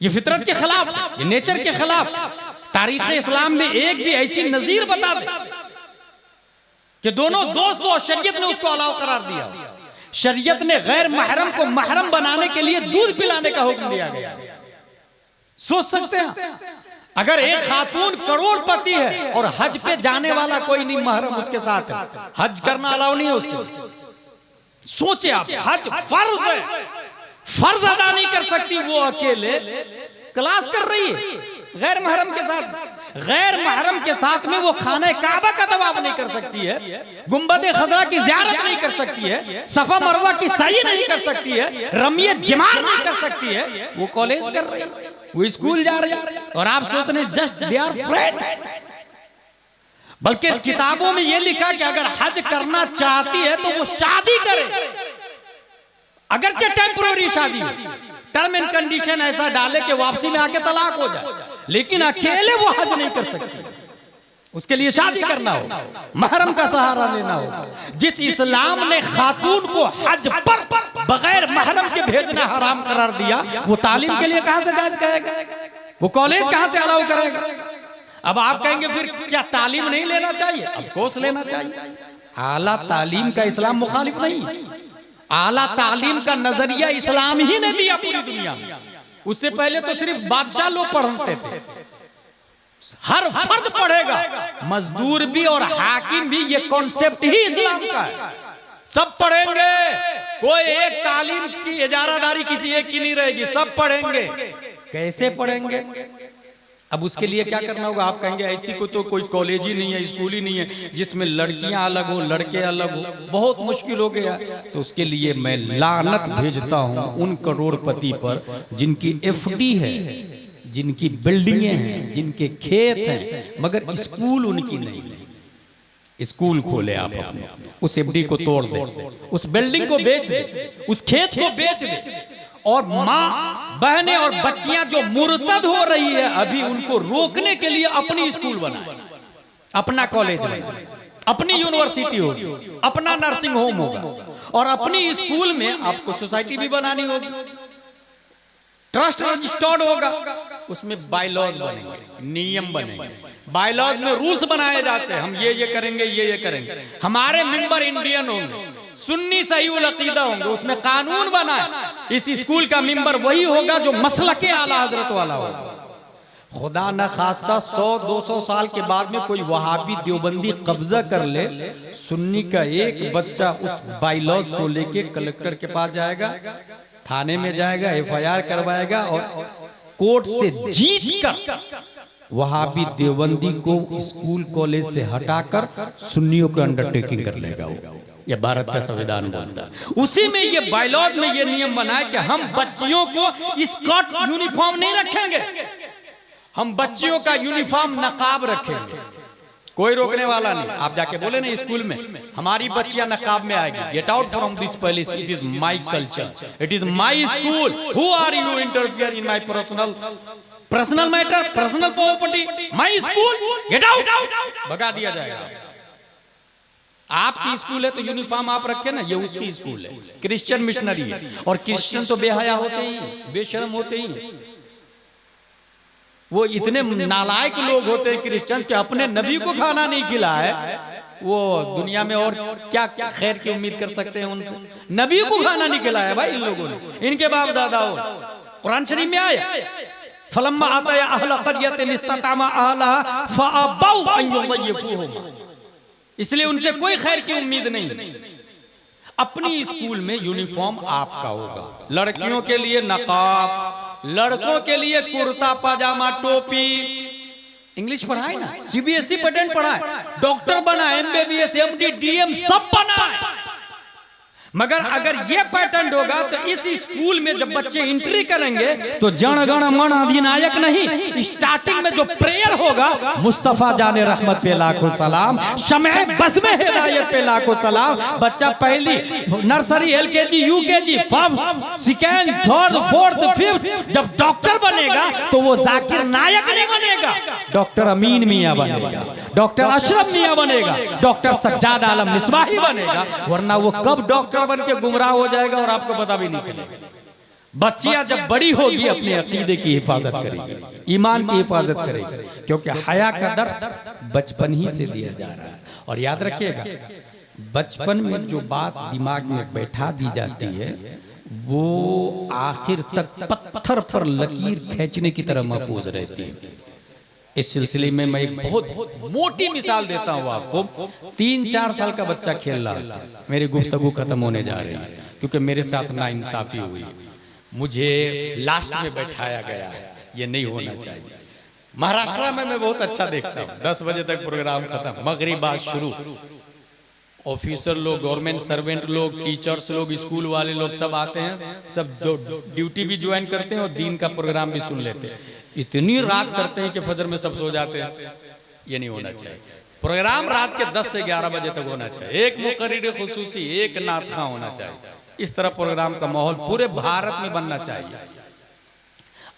ये फितरत के खिलाफ, ये नेचर के खिलाफ। तारीख इस्लाम में एक भी ऐसी नजीर बता दे कि दोनों दोस्त हो, शरीयत ने उसको अलाउ करार दिया। शरीयत ने गैर महरम को महरम बनाने के लिए दूध पिलाने का हुक्म दिया गया। सोच सकते हैं अगर एक खातून करोड़पति है और हज पे जाने वाला कोई नहीं महरम उसके साथ है, हज करना अलाउ नहीं है उसके। सोचे आप, हज फर्ज है, फर्ज अदा नहीं कर सकती वो अकेले, क्लास कर रही है गैर महरम के साथ। गैर महरम के साथ में वो खाने काबा का तवाफ नहीं कर सकती है, गुंबद खजरा की ज़ियारत नहीं कर सकती है, सफा मरवा की सही नहीं कर सकती है, रमिय जिमार नहीं कर सकती है। वो कॉलेज कर रही है, वो स्कूल जा रही है, और आप सोच रहे जस्ट दे आर फ्रेंड्स। बल्कि किताबों में ये लिखा कि अगर हज करना चाहती है तो वो शादी करे, अगरचे टेम्पररी शादी, टर्म एंड कंडीशन ऐसा डाले कि वापसी में आके तलाक हो जाए, लेकिन अकेले वो हज नहीं कर सकती, उसके लिए शादी करना हो, महरम का सहारा लेना हो। जिस इस्लाम ने खातून को हज पर बगैर महरम के भेजना हराम करार दिया, वो तालीम के लिए कहां से जायज कहेगा, वो कॉलेज कहां से अलाउ करेगा। अब आप कहेंगे फिर क्या तालीम नहीं लेना चाहिए? ऑफ कोर्स लेना चाहिए। आला तालीम का इस्लाम मुखालिफ नहीं है, आला तालीम का नजरिया इस्लाम ही ने दिया पूरी दुनिया में। उससे पहले तो सिर्फ बादशाह लोग पढ़ते थे, हर फर्द पढ़ेगा, मजदूर भी और हाकिम भी, ये कॉन्सेप्ट ही इस्लाम का है। सब पढ़ेंगे, कोई एक तालीम की इजारादारी किसी एक की नहीं रहेगी, सब पढ़ेंगे। कैसे पढ़ेंगे? अब उसके लिए क्या करना होगा? आप कहेंगे ऐसी को तो कोई कॉलेज ही नहीं है, स्कूल ही नहीं है जिसमें लड़कियां अलग हो लड़के अलग हो, बहुत मुश्किल हो गया। तो उसके लिए मैं लानत भेजता हूं उन करोड़पति पर जिनकी एफडी है, जिनकी बिल्डिंगें हैं, जिनके खेत हैं, मगर स्कूल उनकी नहीं है। स्कूल खोले आप अपने, उस एफडी को तोड़ दे, उस बिल्डिंग को बेच दे, उस खेत को बेच दे, और माँ बहनें और बच्चियां जो मुर्तद हो रही है अभी, उनको रोकने के लिए अपनी स्कूल बनाए, अपना कॉलेज बनाए, अपनी यूनिवर्सिटी होगी, अपना नर्सिंग होम होगा, और अपनी स्कूल में आपको सोसाइटी भी बनानी होगी, ट्रस्ट रजिस्टर्ड होगा, उसमें बायलॉज बनेंगे, नियम बनेंगे, बायलॉज में रूल्स बनाए जाते हैं, हम ये करेंगे, ये करेंगे, हमारे मेंबर इंडियन होंगे, सुन्नी सही उल अकीदा होंगे, उसमें कानून बना है। इस स्कूल का मेंबर वही होगा जो मसलके आला हजरत वाला होगा। खुदा न खास्ता 100-200 साल के बाद में कोई वहाबी देवबंदी कब्जा कर ले, सुन्नी का एक बच्चा उस बायलॉज को लेके कलेक्टर के पास जाएगा, थाने में जाएगा, FIR करवाएगा, और कोर्ट से जीत कर वहाबी देवबंदी को स्कूल कॉलेज से हटाकर सुन्नियों के अंडरटेकिंग कर लेगा वो। ये भारत का संविधान बोलता है। उसी में ये बायलॉज में ये नियम बना है कि हम बच्चियों को स्कर्ट यूनिफॉर्म नहीं रखेंगे, हम बच्चियों का यूनिफॉर्म नकाब रखेंगे, कोई रोकने वाला नहीं। आप जाके बोले ना स्कूल में हमारी बच्चियां नकाब में आएगी, get out from this palace, it is my culture, it is my school, who are you interfere in my personal matter, personal property, my school, get out, भगा दिया जाएगा। आपकी स्कूल है तो यूनिफॉर्म आप रखे ना, ये उसकी स्कूल है, क्रिश्चियन मिशनरी है, और क्रिश्चियन तो बेहया होते ही, बेशर्म होते ही, वो इतने नालायक लोग होते हैं क्रिश्चियन कि अपने नबी को खाना नहीं खिलाया है, वो दुनिया में और क्या क्या खैर की उम्मीद कर सकते हैं उनसे। नबी को खाना नहीं खिलाया भाई इन लोगों ने, इनके बाप दादाओं। कुरान शरीफ में आया फलम्मा आता है अहल क़रियतिन इस्ततामा अहलहा फअबौ अन युज़य्यिफूहुम, इसलिए उनसे कोई खैर की उम्मीद नहीं। अपनी स्कूल में यूनिफॉर्म आपका होगा, लड़कियों के लिए नकाब, लड़कों के लिए कुर्ता पाजामा टोपी। इंग्लिश पढ़ाए ना, सीबीएसई पैटर्न पढ़ाए, डॉक्टर बना, एमबीबीएस एमडी डीएम सब बना है। मगर अगर ये पैटर्न होगा तो इस स्कूल में जब बच्चे एंट्री करेंगे तो जन गण मन अधिनायक नहीं, स्टार्टिंग में जो प्रेयर होगा मुस्तफा जाने रहमत पे लाखों सलाम, शमए बस में हिदायत पे लाखों सलाम। बच्चा पहली nursery LKG UKG first second third fourth fifth जब डॉक्टर बनेगा तो वो जाकिर नायक नहीं बनेगा, डॉक्टर अमीन मियां बनेगा, डॉक्टर अशरफ मियां बनेगा, डॉक्टर सज्जाद आलम मिसबाही बनेगा, वरना वो कब डॉक्टर बन के गुमराह हो जाएगा और आपको पता भी नहीं चलेगा। बच्चियां जब बड़ी होगी अपने अकीदे की हिफाजत करेगी, ईमान की हिफाजत करेगी, क्योंकि हया का दर्स बचपन ही से दिया जा रहा है। और याद रखिएगा, बचपन में जो बात दिमाग में बैठा दी जाती है वो आखिर तक पत्थर पर लकीर खींचने की तरह महफूज रहती है। इस सिलसिले में मैं एक बहुत मोटी मिसाल देता हूँ आपको। 3-4 साल का बच्चा खेल रहा था, मेरी गुफ्तगू खत्म होने जा रही है क्योंकि मेरे साथ नाइंसाफी हुई, मुझे लास्ट में बैठाया गया है, ये नहीं होना चाहिए। महाराष्ट्र में मैं बहुत अच्छा देखता हूँ, 10 बजे तक प्रोग्राम खत्म, मगरिब बाद शुरू, ऑफिसर लोग, गवर्नमेंट सर्वेंट लोग, टीचर्स लोग, स्कूल वाले लोग सब आते हैं, सब जो ड्यूटी भी ज्वाइन करते हैं और दीन का प्रोग्राम भी सुन लेते हैं। इतनी रात करते हैं कि फजर में सब सो जाते हैं। ये नहीं होना चाहिए। प्रोग्राम रात के 10 से 11 बजे तक होना चाहिए, एक मुकर्रिर खुसूसी, एक नातखा होना चाहिए। इस तरह प्रोग्राम का माहौल पूरे भारत में बनना चाहिए।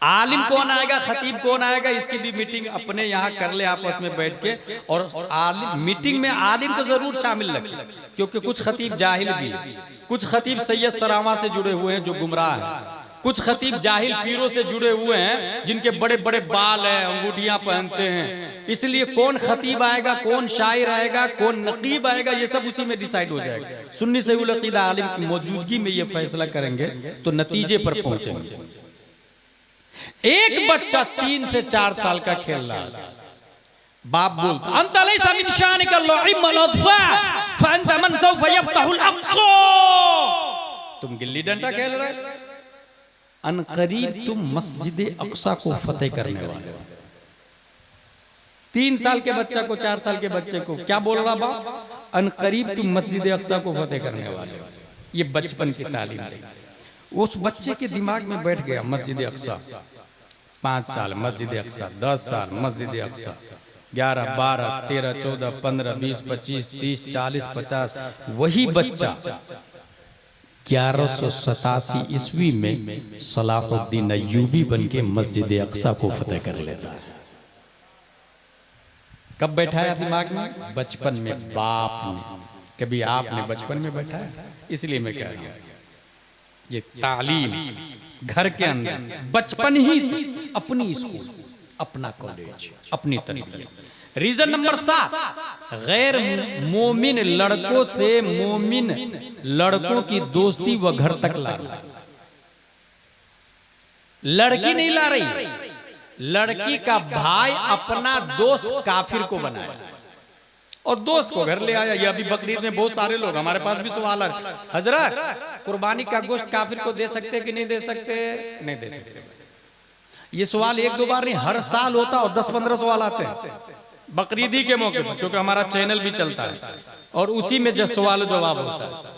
आलिम कौन आएगा, खतीब कौन आएगा, इसकी भी मीटिंग अपने यहाँ कर ले आपस में बैठ के, और आलिम मीटिंग में आलिम को जरूर शामिल रखें, क्योंकि कुछ खतीब जाहिल भी है, कुछ खतीब सैयद सरामा से जुड़े हुए हैं जो गुमराह हैं, कुछ खतीब जाहिल पीरों से जुड़े हुए हैं जिनके बड़े बड़े बाल हैं, अंगूठियां पहनते हैं। इसलिए कौन खतीब आएगा, कौन शायर आएगा, कौन नकीब आएगा, ये सब उसी में डिसाइड हो जाएगा। सुन्नी सहीउल अकीदा आलिम की मौजूदगी में ये फैसला करेंगे तो नतीजे पर पहुंचेंगे। एक बच्चा 3 से 4 साल का खेल रहा है, बाप बोलता अंत लैसा मिन शानिक अल-लुइम अल-अत्फा फअंत मन सौफ यफ्तहुल अक्सा, तुम गिल्ली डंडा खेल रहे हो, अनकरीब तुम मस्जिद अक्सा को फतेह करने वाले हो। 3 साल के बच्चा को, 4 साल के बच्चे को क्या बोल रहा बाप, अनकरीब तुम मस्जिद अक्सा को फतेह करने वाले हो। ये बचपन की तालीम है। उस बच्चे के दिमाग में बैठ गया मस्जिद अक्सा, 5 साल मस्जिद अक्सा, 10 साल मस्जिद अक्सा, 11, 12, 13, 14, 15, 20, 25, 30, 40, 50। वही बच्चा 1187 ईस्वी में सलाहुद्दीन अय्यूबी बन के मस्जिद अक्सा को फतेह कर लेता है। कब बैठाया दिमाग में? बचपन में बाप ने। कभी आपने बचपन में बैठाया? इसलिए मैं कह रहा हूं ये तालीम घर के अंदर बचपन ही से, अपनी स्कूल, अपना कॉलेज, अपनी तरबियत। रीजन नंबर 7, गैर मोमिन लड़कों से मोमिन लड़कों की दोस्ती व घर तक लाना। लड़की नहीं ला रही, लड़की का भाई अपना दोस्त काफिर को बनाया और दोस्त को घर ले आया। ये अभी बकरीद में बहुत सारे लोग, हमारे पास भी सवाल है, हजरत कुर्बानी का गोश्त काफिर को दे सकते कि नहीं दे सकते? नहीं दे सकते। ये सवाल एक दो बार नहीं, हर साल होता और 10-15 सवाल आते हैं बकरीदी के मौके पर, क्योंकि हमारा चैनल भी चलता है और उसी में सवाल जवाब होता है।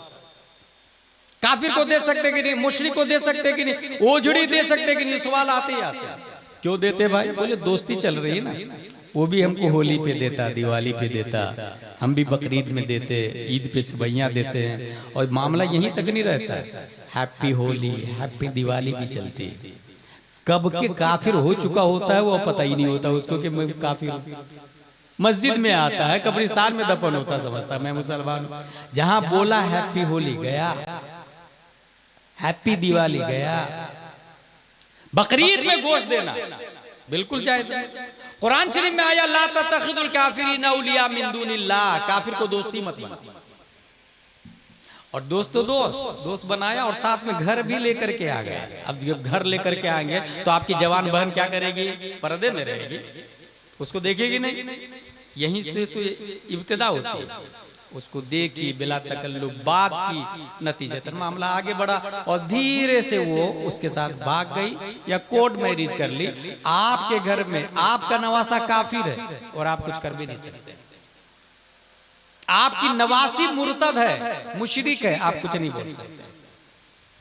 काफिर को दे सकते कि नहीं, मुशरिक को दे सकते कि नहीं, ओझड़ी दे सकते कि नहीं, सवाल आते ही आते हैं। क्यों देते भाई? बोले दोस्ती चल रही है ना, वो भी हमको होली पे देता, दिवाली पे देता, हम भी बकरीद में देते, ईद पे सेवइयां देते हैं, और मामला यहीं तक नहीं रहता है, हैप्पी होली हैप्पी दिवाली भी चलती है। कब के काफिर हो चुका होता है वो पता ही नहीं होता उसको कि मैं काफिर। मस्जिद में आता है, कब्रिस्तान में दफन होता, समझता मैं मुसलमान। जहां बोला हैप्पी होली गया, हैप्पी दिवाली गया। बकरीद में गोश्त देना बिल्कुल जायज है। कुरान शरीफ में आया ला तत्तखिदुल काफिरीन औलिया मिन दुनिल्लाह, काफिर को दोस्ती मत बना। और दोस्त बनाया और साथ में घर भी लेकर के आ गए। अब जब घर लेकर के आएंगे तो आपकी जवान बहन क्या करेगी? पर्दे में रहेगी, उसको देखेगी नहीं। यहीं से तो इब्तिदा होती है। उसको देखी, बिला तकल्लुफ बात की, नतीजतन मामला आगे बढ़ा और धीरे से वो उसके साथ भाग गई या कोर्ट मैरिज कर ली। आपके घर में आपका नवासा काफिर है और आप कुछ कर भी नहीं सकते। आपकी नवासी मुर्तद है, मुशरिक है, आप कुछ नहीं बोल सकते।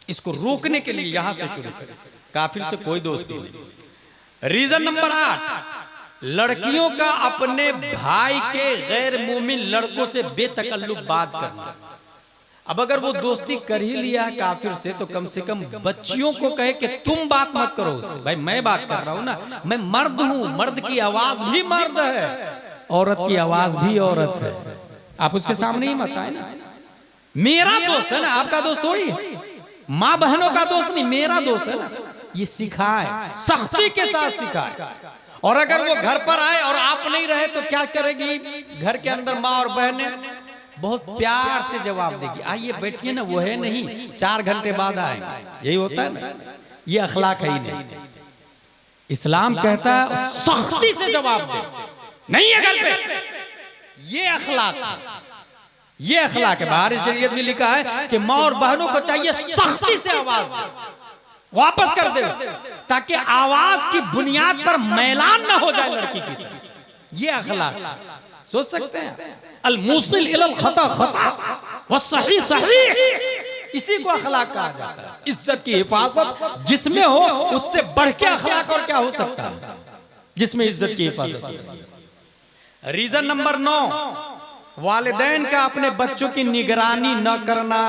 इसको रोकने के लिए यहां से शुरू करें। काफिर से कोई दोस्ती नहीं। रीजन नंबर 8, लड़कियों का अपने भाई के गैर मोमिन लड़कों से बेतकल्लुफ बात करना। अब अगर वो दोस्ती कर ही लिया है काफिर से, तो कम से कम बच्चियों को कहे कि तुम बात मत करो उससे। भाई मैं बात कर रहा हूं ना, मैं मर्द हूं, मर्द की आवाज भी मर्द है, औरत की आवाज भी औरत है। आप उसके सामने ही मत आए ना। मेरा दोस्त है ना, आपका दोस्त थोड़ी, माँ बहनों का दोस्त नहीं, मेरा दोस्त है ना। ये सिखाए, सख्ती के साथ सिखाए। और अगर वो घर पर आए और आप नहीं रहे तो क्या करेगी? घर के अंदर माँ और बहनें बहुत प्यार से जवाब देगी, आइए बैठिए ना, वो है नहीं, 4 घंटे बाद आएंगे। यही होता है ना, ये अखलाक है ही नहीं। इस्लाम कहता है सख्ती से जवाब दे, नहीं है घर पे। ये अखलाक है, ये अखलाक है। बाहर शरीयत में लिखा है कि माँ और बहनों को चाहिए सख्ती से आवाज दे, वापस कर दे, ताकि आवाज की बुनियाद पर मैलान ना हो जाए लड़की की तरफ। ये अखलाक सोच सकते हैं। अल मुसिल इलल खता खता व सही सही, इसी को अखलाक कहा जाता है। इज्जत की हिफाजत जिसमें हो, उससे बढ़ के अखलाक और क्या हो सकता है, जिसमें इज्जत की हिफाजत हो। रीजन नंबर 9, वालिदैन का अपने बच्चों की निगरानी न करना।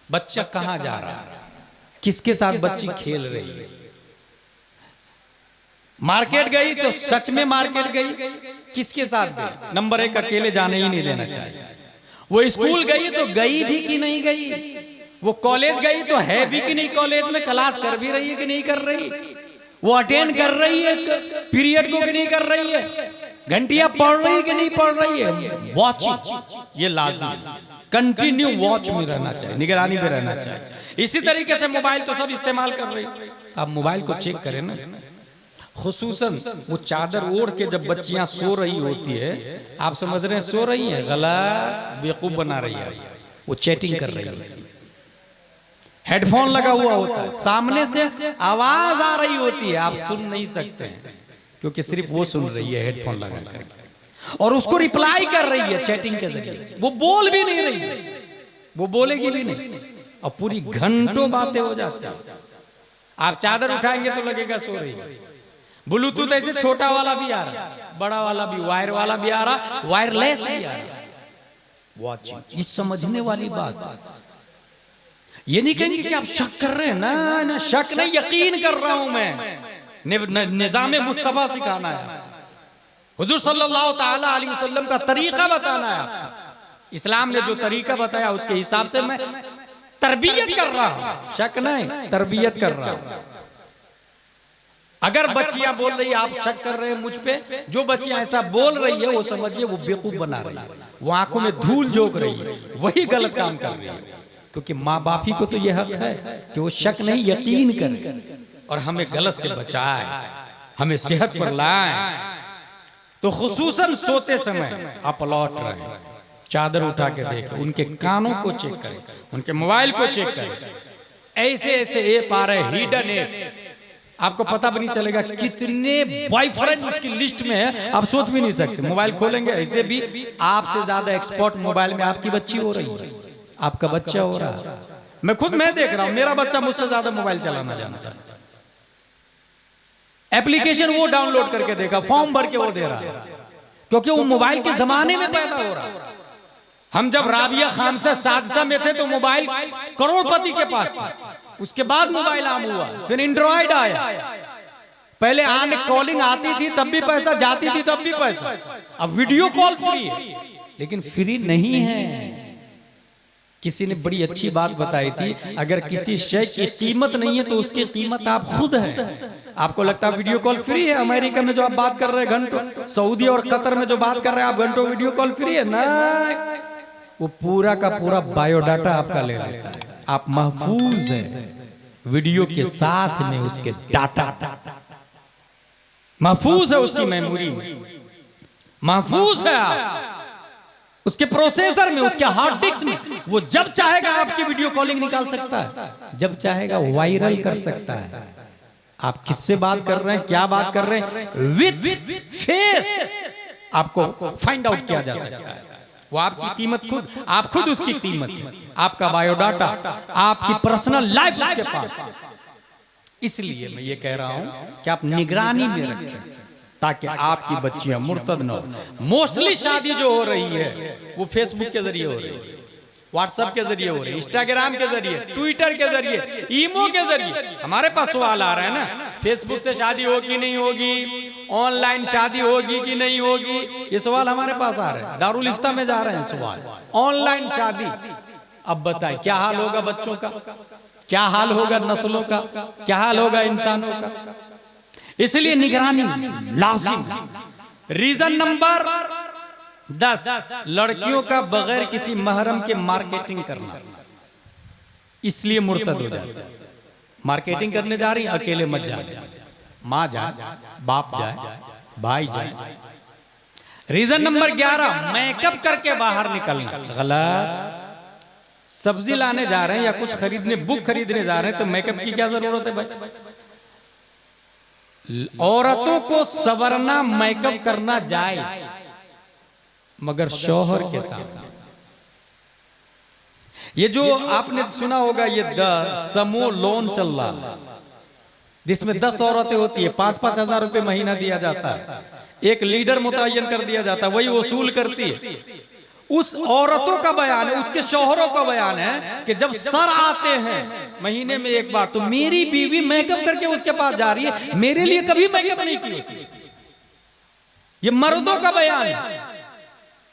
बच्चा कहां जा रहा है, किसके साथ बच्ची खेल रही है। मार्केट गई तो सच में मार्केट गई, किसके साथ गई? नंबर 1, अकेले जाने ही नहीं देना चाहिए। वो स्कूल गई तो गई भी कि नहीं गई, वो कॉलेज गई तो है भी कि नहीं, कॉलेज में क्लास कर भी रही है कि नहीं कर रही, वो अटेंड कर रही है पीरियड को कि नहीं कर रही है, घंटियां पढ़ रही है कि नहीं पढ़ रही है। वॉचिंग ये लाजिम, कंटिन्यू वॉच में रहना चाहिए, निगरानी में रहना चाहिए। इसी तरीके से मोबाइल तो सब इस्तेमाल कर रही है, आप मोबाइल को चेक करें ना। खुसूसन वो चादर ओढ़ के जब बच्चियां सो रही होती है, आप समझ रहे हैं सो रही हैं, गलत बेवकूफ बना रही है, वो चैटिंग कर रही है। हेडफोन लगा हुआ होता है, सामने से आवाज आ रही होती है, आप सुन नहीं सकते हैं क्योंकि सिर्फ वो सुन रही है हेडफोन लगा करके, और उसको रिप्लाई कर रही है चैटिंग के जरिए से। वो बोल भी नहीं रही है, वो बोलेगी भी नहीं, और पूरी घंटों बातें हो जाती है। आप चादर उठाएंगे तो लगेगा सो रही है। ब्लूटूथ ऐसे छोटा वाला भी आ रहा, बड़ा वाला भी, वायर वाला भी आ रहा, वायरलेस भी आ रहा। वॉचिंग, ये समझने वाली बात। ये नहीं कहेंगे कि आप शक कर रहे हैं, ना ना शक नहीं, यकीन कर रहा हूं मैं। निजाम मुस्तफा सिखाना है, हुजूर सल्लल्लाहु ताला अलैहि वसल्लम का तरीका बताना है। इस्लाम ने जो तरीका बताया उसके हिसाब से मैं तरबियत कर रहा हूं, शक नहीं, तरबियत कर रहा हूं। अगर बच्चियां बोल रही है, आप शक कर रहे हैं मुझ पे, जो बच्चियां ऐसा बोल रही है वो समझिए वो बेवकूफ बना रही है, वो आंखों में धूल झोंक रही है, वही गलत काम कर रही है। क्योंकि माँ बाप ही को तो यह हक है कि वो शक नहीं यकीन करे और हमें गलत से बचाए, हमें सेहत पर लाए। तो खुसूसन सोते समय आप लौट रहे, चादर उठा के देखें, उनके कानों को चेक करें, उनके मोबाइल को चेक करें। ऐसे ऐसे ऐप आ रहे, हिडन ऐप, आपको पता भी नहीं चलेगा कितने बॉयफ्रेंड उसकी लिस्ट में है, आप सोच भी नहीं सकते। मोबाइल खोलेंगे ऐसे भी आपसे ज्यादा एक्सपर्ट मोबाइल में आपकी बच्ची हो रही है, आपका बच्चा हो रहा है। मैं देख रहा हूं, मेरा बच्चा मुझसे ज्यादा मोबाइल चलाना जानता है। एप्लीकेशन वो डाउनलोड करके देगा, फॉर्म भर के वो दे रहा है, क्योंकि वो मोबाइल के जमाने में पैदा हो रहा है। हम जब राबिया खान से सादसा में थे तो मोबाइल करोड़पति के पास था, उसके बाद मोबाइल आम हुआ, फिर एंड्रॉइड आया। पहले आने कॉलिंग आती थी तब भी पैसा, जाती थी तब भी पैसा। अब वीडियो कॉल फ्री है, लेकिन फ्री नहीं है। किसी ने बड़ी अच्छी बात बताई थी, अगर किसी शय की कीमत नहीं है तो उसकी कीमत आप खुद हैं। आपको लगता है वीडियो कॉल फ्री है, अमेरिका में जो आप बात कर रहे हैं घंटों, सऊदी और कतर में जो बात कर रहे हैं आप घंटों, वीडियो कॉल फ्री है ना? वो पूरा का पूरा बायोडाटा आपका ले लेता है, आप महफूज हैं वीडियो के साथ में, उसके डाटा महफूज है, उसकी मेमोरी में महफूज है, आप उसके प्रोसेसर में, उसके हार्ड डिस्क में। वो जब चाहेगा आपकी वीडियो कॉलिंग निकाल सकता है, जब चाहेगा वायरल कर सकता है। आप किससे बात कर रहे हैं, क्या बात कर रहे हैं, विद फेस आपको फाइंड आउट किया जा सकता है। वो आपकी कीमत खुद, आप खुद उसकी कीमत, आपका बायोडाटा, आपकी पर्सनल लाइफ उसके पास। इसलिए मैं ये कह रहा हूं कि आप निगरानी में रखें, ताकि आपकी बच्चियां मुर्तद न हो। मोस्टली शादी जो हो रही है वो फेसबुक के जरिए हो रही है, व्हाट्सएप के जरिए हो रही है, इंस्टाग्राम के जरिए, ट्विटर के जरिए, ईमो के जरिए। हमारे पास सवाल आ रहा है ना, फेसबुक से शादी होगी नहीं होगी, ऑनलाइन शादी होगी कि नहीं होगी, ये सवाल हमारे पास आ रहा है। दारुल इफ्ता में जा रहे हैं सवाल, ऑनलाइन शादी। अब बताएं क्या हाल होगा बच्चों का, क्या हाल होगा नस्लों का, क्या हाल होगा इंसानों का। इसलिए निगरानी लाजिम। रीजन नंबर 10, लड़कियों का बगैर किसी महरम के मार्केटिंग करना, इसलिए मुर्तद हो जाता है। मार्केटिंग करने जा रही, अकेले मत जाए, माँ जाए, बाप जाए, भाई जाए। रीजन नंबर 11, मेकअप करके बाहर निकलना, गलत। सब्जी लाने जा रहे हैं या कुछ खरीदने, बुक खरीदने जा रहे हैं, तो मेकअप की क्या जरूरत है भाई? औरतों को संवरना, मेकअप करना जायज, मगर शौहर के सामने। ये जो आपने सुना होगा, ये समूह लोन चल रहा, जिसमें 10 औरतें होती है, 5-5 हजार रुपए महीना दिया जाता है, एक लीडर मुतय्यन कर दिया जाता है, वही वसूल करती है। उस औरतों का बयान है, उसके शौहरों का बयान है कि जब सर आते हैं महीने में एक बार, तो मेरी बीवी मेकअप करके उसके पास जा रही है, मेरे लिए कभी मेकअप नहीं की उसने। ये मर्दों का बयान है,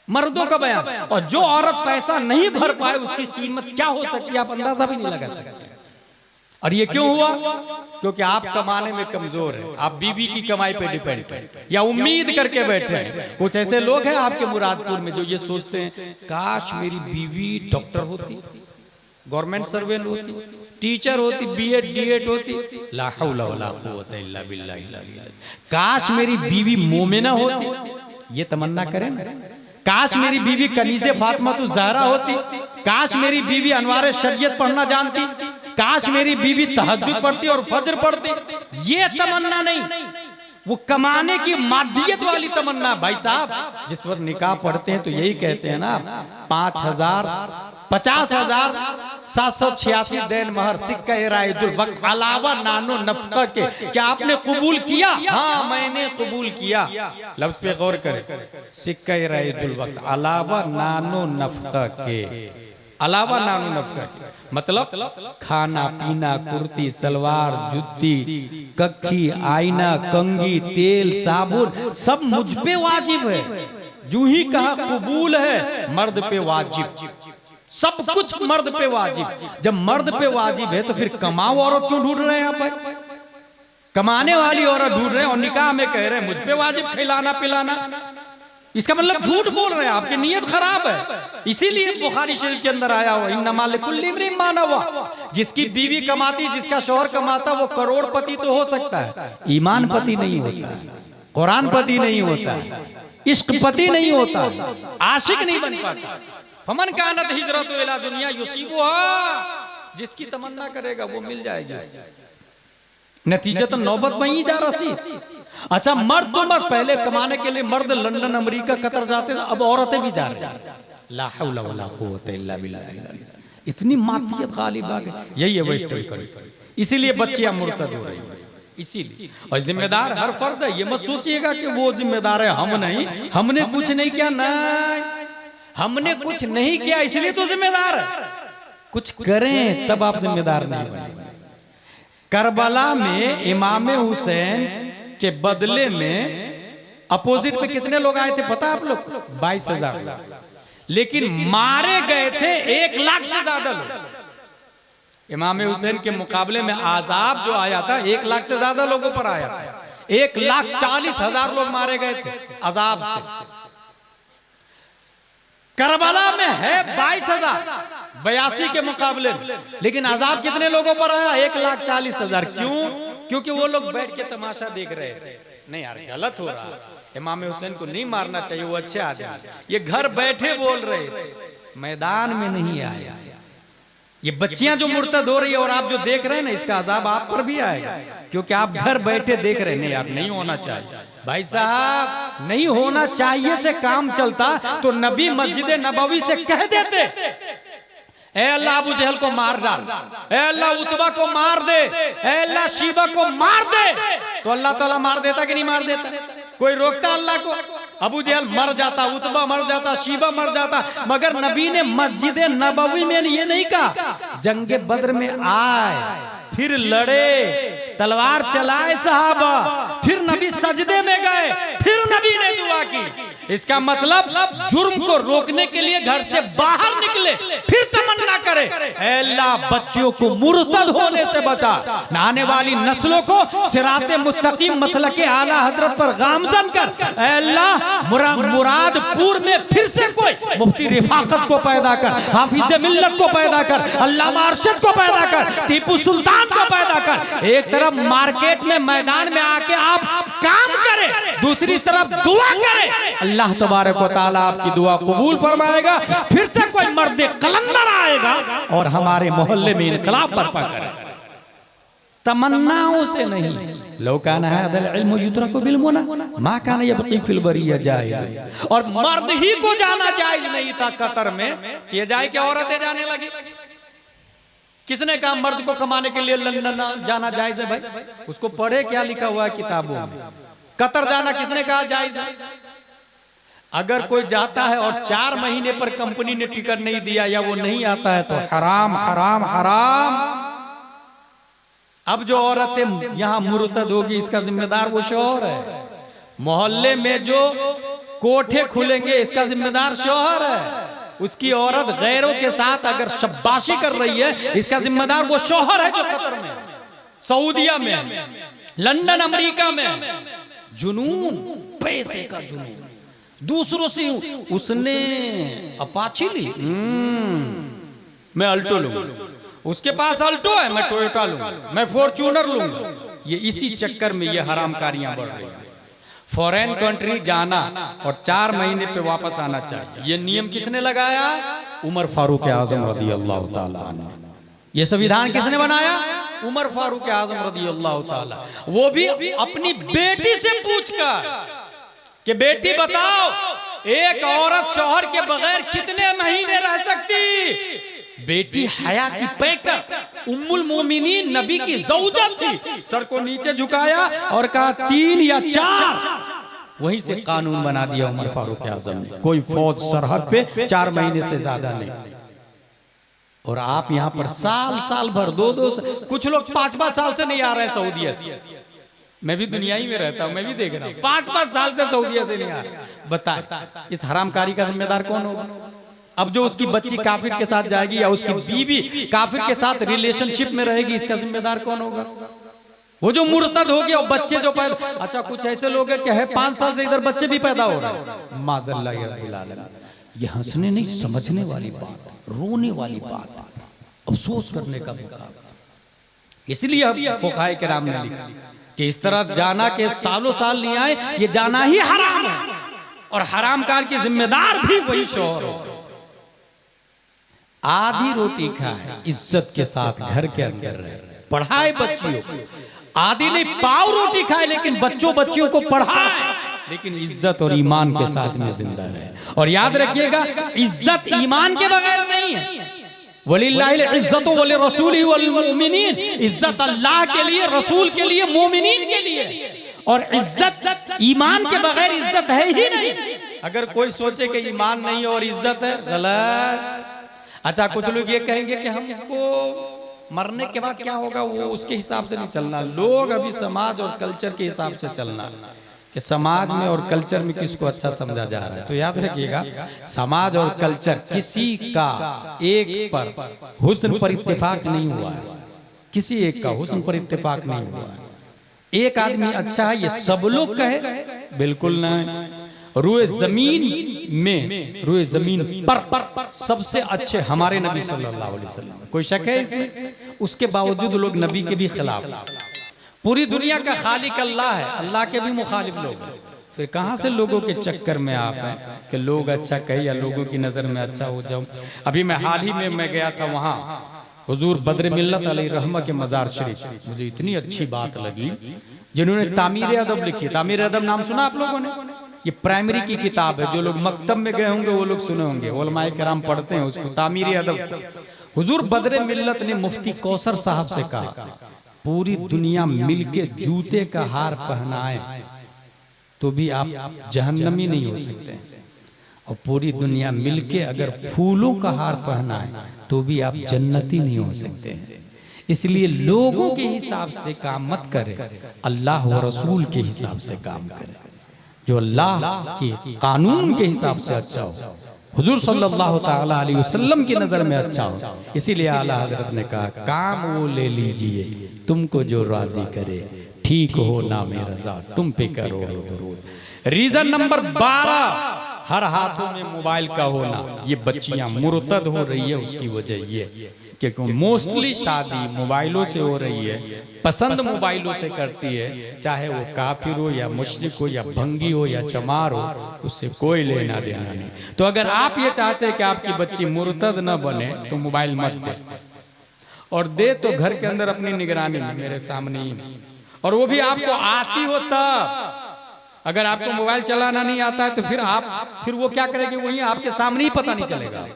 मर्दों का बयान। और जो औरत पैसा नहीं भर पाए उसकी कीमत क्या हो सकती है आप अंदाजा भी नहीं लगा सकते। और ये क्यों हुआ? क्योंकि आप कमाने में कमजोर हैं, आप बीवी की कमाई पे डिपेंड हैं, या उम्मीद करके बैठे हैं। कुछ ऐसे लोग हैं आपके मुरादपुर में जो ये सोचते हैं, काश मेरी बीवी डॉक्टर होती, गवर्नमेंट सर्वेंट होती, टीचर होती, बीएड डीएड होती, ला हौला वला कुव्वता इल्ला बिल्लाह। काश मेरी बीवी मोमिना होती, ये तमन्ना करें ना। काश मेरी बीवी कनीज़े फातिमा ज़हरा होती, काश मेरी बीवी अनवार शरीयत पढ़ना जानती, काश मेरी बीवी तहज्जुद पढ़ती और फज्र पढ़ती। ये तमन्ना नहीं, वो कमाने की मादियत वाली तमन्ना। भाई साहब, जिस वक्त निकाह पढ़ते हैं तो यही कहते हैं ना, 5,000 50,786 देन महर सिक्का राइजुल वक्त अलावा नानो नफका के। क्या आपने कबूल किया? हाँ मैंने कबूल किया। लफ्ज पे गौर करें, सिक्का राइजुल वक्त अलावा नानो नफका के, अलावा नानो नफका के मतलब खाना पीना, कुर्ती सलवार, जुत्ती, कक्खी, आईना, कंघी, तेल, साबुन सब मुझ पे वाजिब है। जू ही कहा कबूल है, मर्द पे वाजिब, सब कुछ मर्द पे वाजिब। जब मर्द पे वाजिब है तो फिर कमाओ औरत क्यों ढूंढ रहे हैं आप? कमाने वाली औरत ढूंढ रहे हैं और निकाह में कह रहे हैं मुझ पे वाजिब खिलाना पिलाना। इसका मतलब झूठ बोल रहे हैं, आपकी नीयत खराब है। इसीलिए बुखारी शरीफ के अंदर आया हुआ इन्नमा लिकुल्ली इम्रिइन मा नवा, जिसकी बीवी कमाती, जिसका शौहर कमाता, वो करोड़पति तो हो सकता है, ईमान पति नहीं होता, कुरान पति नहीं होता, इश्क पति नहीं होता, आशिक नहीं बन पाता। फमन कानत हिजरतु इला दुनिया युसीबुहा, जिसकी तमन्ना करेगा वो मिल जाएगा। नतीजतन नौबत वहीं जा रही। अच्छा मर्द तो मर्द, पहले कमाने के लिए मर्द लंदन अमेरिका कतर जाते थे, अब औरतें भी जा रही हैं। ला हौला वला कुव्वता इल्ला बिल्लाह। इतनी मातियत गालिब आ गई। यही है वेस्टर्न कल्चर, इसीलिए बच्चियां मुर्तद हो रही हैं। इसीलिए और जिम्मेदार हर फर्द है। ये मत सोचिएगा कि वो जिम्मेदार है, हम नहीं, हमने कुछ नहीं किया। नहीं, हमने कुछ नहीं किया इसलिए तो जिम्मेदार है। कुछ करें तब आप जिम्मेदार नहीं बने। करबला में इमाम हुसैन के बदले में अपोजिट में कितने लोग आए थे पता आप लोग? 22,000, लेकिन मारे गए थे 1 लाख से ज्यादा लोग। इमाम हुसैन के मुकाबले में आजाब जो आया था 1 लाख से ज्यादा लोगों पर आया था। 1,40,000 लोग मारे गए थे अजाब से। करबला में है 22,000 82 के मुकाबले में, लेकिन अजाब कितने लोगों पर आया? 1,40,000। क्यों? क्योंकि वो लोग बैठ के तमाशा देख रहे थे। नहीं यार गलत हो रहा, इमाम हुसैन को नहीं मारना चाहिए, वो अच्छे आदमी। ये घर बैठे बोल रहे थे, मैदान में नहीं आया। ये बच्चियां जो मुर्तद हो रही है और आप जो देख रहे हैं ना, इसका अजाब आप पर भी आएगा, क्योंकि आप घर बैठे देख रहे हैं। नहीं यार नहीं होना चाहिए भाई साहब, नहीं होना चाहिए से काम चलता तो नबी मस्जिद नबवी से कह देते, ए अल्लाह अबू जहल को मार डाल, ए अल्लाह उतबा को मार दे, ए अल्लाह शीबा को मार दे, तो अल्लाह ताला मार देता कि नहीं मार देता? कोई रोकता अल्लाह को? अबू जहल मर जाता, उतबा मर जाता, शीबा मर जाता, मगर नबी ने मस्जिद नबवी में ये नहीं कहा। जंगे बद्र में आए, फिर लड़े, तलवार चलाए सहाबा, फिर नबी सजदे में गए, फिर नबी ने दुआ की। इसका मतलब जुर्म को रोकने के लिए घर से बाहर निकले, फिर तमन्ना करे, ऐ अल्लाह बच्चियों को मुर्तद होने से बचा, आने वाली नस्लों को सिराते मुस्तकीम मसलके आला हजरत पर गामजन कर। ऐ अल्लाह मुरादपुर में फिर से कोई मुफ्ती रिफाकत को पैदा कर, हाफिज मिल्लत को पैदा कर, अल्लामा अरशद को पैदा कर, टीपू सुल्तान को पैदा कर। एक तरफ मार्केट में मैदान में आके आप काम करें, दूसरी तरफ दुआ करें, अल्लाह तबारक व तआला आपकी दुआ कबूल फरमाएगा। फिर से कोई मर्द कलंदर आएगा और हमारे मोहल्ले में इनकलाब बर्पा करेगा। तमन्नाओं से नहीं। लो काना हादल इल्मु युद्रकु बिल मुना मा काना यबकी फिल बरिया जायज। और मर्द ही को जाना जायज नहीं था कतर में, ये जाए कि औरतें जाने लगी। किसने कहा मर्द को कमाने के लिए लंदन जाना जायज है? भाई उसको पढ़े क्या लिखा हुआ है किताबों में। कतर जाना किसने कहा जायज है? अगर कोई जाता है और 4 महीने पर कंपनी ने टिकट नहीं दिया या वो नहीं आता है तो हराम हराम हराम। अब जो औरतें यहाँ मुर्तद होगी इसका जिम्मेदार वो शौहर है। मोहल्ले में जो कोठे खुलेंगे इसका जिम्मेदार शौहर है। उसकी औरत गैरों के साथ अगर शब्बाशी कर रही है इसका जिम्मेदार वो शौहर है जो कतर में, सऊदिया में, लंदन अमेरिका में। जुनून, पैसे का जुनून, दूसरों से उसने अपाची ली, मैं अल्टो लूंगा, उसके पास अल्टो है मैं टोयोटा लूंगा, मैं फॉर्च्यूनर लूंगा। ये इसी चक्कर में ये हरामकारियां बढ़ रही हैं। फॉरेन कंट्री जाना और 4 महीने पे वापस आना चाहिए, ये नियम किसने लगाया? उमर फारूक आजम रदी अल्लाह ताला अन्हु। ये संविधान किसने बनाया? उमर फारूक आजम रदी अल्लाह ताला। वो भी अपनी बेटी से पूछकर कि बेटी बताओ एक औरत शौहर के बगैर कितने महीने रह सकती? बेटी हया की पैकर उम्मुल मोमिनीन नबी की ज़ौजा थी। सर को नीचे झुकाया और कहा 3 या 4। वहीं से कानून बना दिया उमर फारूक आजम ने, कोई फौज सरहद पे 4 महीने से ज्यादा नहीं। और आप यहाँ पर साल भर 2-2 कुछ लोग 5-5 साल से नहीं आ रहे सऊदीया से। मैं भी दुनिया ही में रहता हूँ, मैं भी देख रहा हूँ 5-5 साल से सऊदीया से नहीं आ रहे। बताएं इस हरामकारी का जिम्मेदार कौन होगा? अब जो उसकी बच्ची काफिर के साथ जाएगी या उसकी बीवी काफिर के साथ रिलेशनशिप में रहेगी, इसका जिम्मेदार कौन होगा? वो जो मुर्तद हो गया, बच्चे जो पैदा। अच्छा कुछ ऐसे लोग हैं कि है 5 साल से इधर बच्चे भी पैदा हो रहे हैं। माज़अल्लाह या रब्बिल आलमीन। ये हंसने नहीं समझने वाली बात, रोने वाली बात, अफसोस करने का मौका। इसलिए अब फुक़हाए किराम ने लिखा कि इस तरह जाना के सालों साल नहीं आए, ये जाना ही हराम है और हरामकार की जिम्मेदार भी वही शौहर हो। आधी रोटी खाए, इज्जत के साथ घर के अंदर रहे, पढ़ाए बच्चियों को। आधी नहीं, पाव रोटी खाए लेकिन बच्चियों को पढ़ाए, लेकिन इज्जत और ईमान के साथ में जिंदा रहे। और याद रखिएगा, इज्जत ईमान के बगैर नहीं है। वलिल्लाहिल इज्जतु वलि रसूलिही वल मुमिनीन, इज्जत अल्लाह के लिए, रसूल के लिए, मोमिनीन के लिए। और इज्जत ईमान के बगैर इज्जत है ही नहीं। अगर कोई सोचे कि ईमान नहीं है और इज्जत है, गलत। अच्छा, कुछ लोग ये कहेंगे कि हमको मरने के बाद क्या होगा, वो उसके हिसाब से नहीं चलना। लोग अभी समाज और कल्चर के हिसाब से चलना, कि समाज में और कल्चर में किसको अच्छा समझा जा रहा है। तो याद रखिएगा, समाज और कल्चर किसी का एक पर हुस्न पर इत्तेफाक नहीं हुआ है, किसी एक का हुस्न पर इत्तेफाक नहीं हुआ है। एक आदमी अच्छा है ये सब लोग कहे, बिल्कुल नहीं। रुए जमीन पर सबसे अच्छे हमारे नबी सल्लल्लाहु अलैहि वसल्लम, कोई शक है इसमें? उसके बावजूद लोग नबी के भी खिलाफ। पूरी दुनिया का खालिक अल्लाह है, अल्लाह के भी मुखालिफ लोग हैं। फिर कहाँ से लोगों के चक्कर में आप हैं कि लोग अच्छा कहे या लोगों की नज़र में अच्छा हो जाऊं। अभी मैं हाल ही में मैं गया था वहाँ हुजूर बद्र मिल्लत अलैहि रहमा के मज़ार शरीफ। मुझे इतनी अच्छी बात लगी, जिन्होंने तामीर अदब लिखी। तामीर अदब नाम सुना आप लोगों ने? ये प्राइमरी की किताब है, जो लोग मकतब में गए होंगे वो लोग सुने होंगे, उलमाए किराम पढ़ते हैं उसको, तामीर अदब। हुजूर बद्र मिल्लत ने मुफ्ती कौसर साहब से कहा, पूरी दुनिया मिलके जूते का हार पहनाए तो भी आप जहन्नमी नहीं हो सकते, और पूरी दुनिया मिलके अगर फूलों का हार पहनाए तो भी आप जन्नती नहीं हो सकते हैं। इसलिए लोगों के हिसाब से काम मत करें, अल्लाह व रसूल के हिसाब से काम करें, जो अल्लाह के कानून के हिसाब से अच्छा हो, हुजूर सल्लल्लाहु ताला अलैहि वसल्लम की नजर में अच्छा हो। इसीलिए आला हजरत ने कहा, काम वो ले लीजिए तुमको जो राजी करे, ठीक हो ना मेरा रज़ा तुम पे करो दुरूद। रीजन नंबर 12, हर हाथों में मोबाइल का होना। ये बच्चियां मुर्तद हो रही है, उसकी वजह ये कि मोस्टली शादी मोबाइलों से हो रही है, पसंद मोबाइलों से करती है, चाहे वो काफिर हो या मुशरिक हो या भंगी हो या चमार हो, उससे कोई लेना देना नहीं। तो अगर आप ये चाहते हैं कि आपकी बच्ची मुर्तद न बने तो मोबाइल मत दे, और दे तो घर के अंदर अपनी निगरानी में, मेरे सामने ही, और वो भी आपको आती हो तब। अगर आपको मोबाइल चलाना नहीं आता है तो फिर वो क्या करेगी, वही आपके सामने ही पता नहीं चलेगा।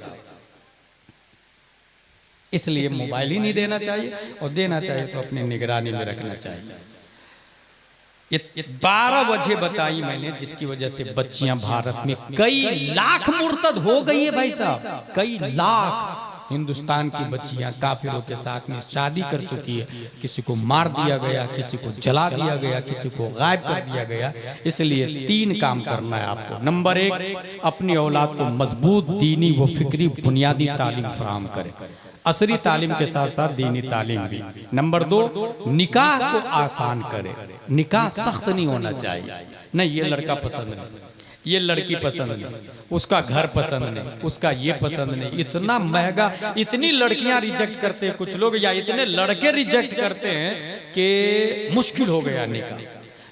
इसलिए मोबाइल ही नहीं देना चाहिए, और देना चाहिए तो अपनी निगरानी में रखना चाहिए। ये 12 वजह बताई मैंने जिसकी वजह से बच्चियां भारत में कई लाख मुर्तद हो गई है। भाई साहब, कई लाख हिंदुस्तान की बच्चियां काफिरों के साथ में शादी कर चुकी है। किसी को मार दिया गया, किसी को जला दिया गया, किसी को गायब कर दिया गया। इसलिए 3 काम करना है आपको। नंबर 1, अपनी औलाद को मजबूत दीनी व फिक्री बुनियादी तालीम फराहम करें, असरी तालीम के साथ साथ दीनी तालीम भी। नंबर 2, निकाह को आसान करे। निकाह सख्त नहीं होना चाहिए, नहीं ये लड़का पसंद नहीं, ये लड़की पसंद नहीं, उसका घर पसंद नहीं, उसका ये पसंद नहीं। इतना महंगा, इतनी लड़कियां रिजेक्ट करते हैं कुछ लोग, या इतने लड़के रिजेक्ट करते हैं कि मुश्किल हो गया निकाह।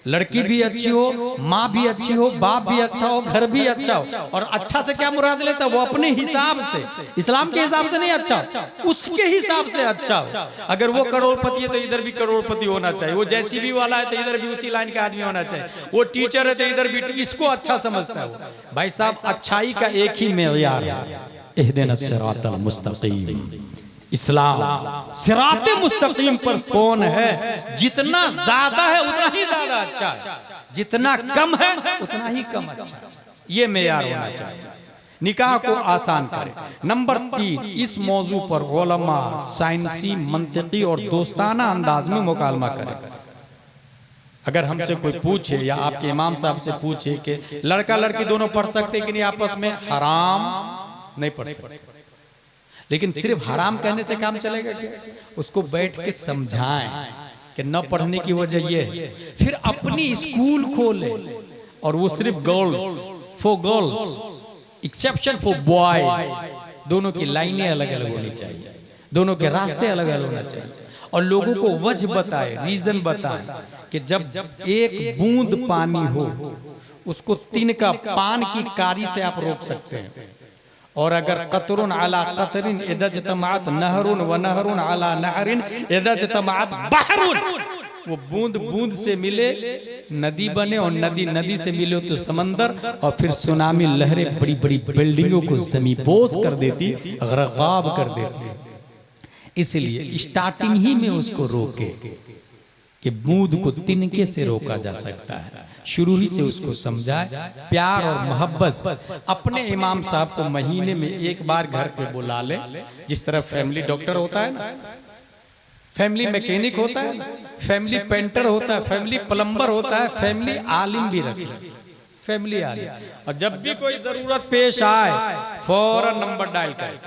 लड़की भी अच्छी हो, माँ भी अच्छी हो, बाप भी अच्छा हो, घर भी अच्छा हो। और अच्छा से क्या मुराद लेता है? वो अपने हिसाब से, इस्लाम के हिसाब से नहीं, अच्छा उसके हिसाब से अच्छा हो। अगर वो करोड़पति है तो इधर भी करोड़पति होना चाहिए, वो जैसी भी वाला है तो इधर भी उसी लाइन का आदमी होना चाहिए, वो टीचर है तो इधर भी, इसको अच्छा समझता है। भाई साहब, अच्छाई का एक ही मेयार है, इहदिनस सिरातल मुस्तकीम। इस्लाम सिराते मुस्तकीम पर कौन है? जितना ज्यादा है उतना ही ज्यादा अच्छा है, जितना कम है उतना ही कम अच्छा है। ये मेयार होना चाहिए। निकाह को आसान करें। नंबर 3, इस मौजू पर उलमा साइंसी, मंतिकी और दोस्ताना अंदाज में मुकालमा करें। अगर हमसे कोई पूछे या आपके इमाम साहब से पूछे कि लड़का लड़की दोनों पढ़ सकते कि नहीं आपस में, हराम नहीं पढ़ सकते। लेकिन सिर्फ हराम कहने से काम चलेगा क्या? उसको बैठ के समझाएं कि न पढ़ने की वजह ये है। फिर अपनी स्कूल खोले, और वो सिर्फ girls, for girls, exception for boys. दोनों की लाइनें अलग अलग होनी चाहिए, दोनों के रास्ते अलग अलग होना चाहिए, और लोगों को वजह बताए, रीजन बताए कि जब एक बूंद पानी हो उसको तिनका पान की कारी से आप रोक सकते हैं, और अगर कतरुन अला कतरिन इदजतमात नहरुन व नहरुन अला नहरिन इदजतमात बहरुन, वो बूंद बूंद से मिले नदी बने और नदी नदी से मिले तो समंदर, और फिर सुनामी लहरें बड़ी बड़ी बिल्डिंगों को ज़मींपोश कर देती, गरकाब कर देती। इसलिए स्टार्टिंग ही में उसको रोके कि बूंद को तिनके से रोका जा सकता है, शुरू ही से उसको समझाए प्यार और मोहब्बत। अपने इमाम साहब को महीने में एक बार घर पे बुला ले, जिस तरह फैमिली डॉक्टर होता है ना, फैमिली मैकेनिक होता है ना, फैमिली पेंटर होता है, फैमिली प्लम्बर होता है, फैमिली आलिम भी रखे, फैमिली आलिम। और जब भी कोई जरूरत पेश आए फौरन नंबर डायल करे।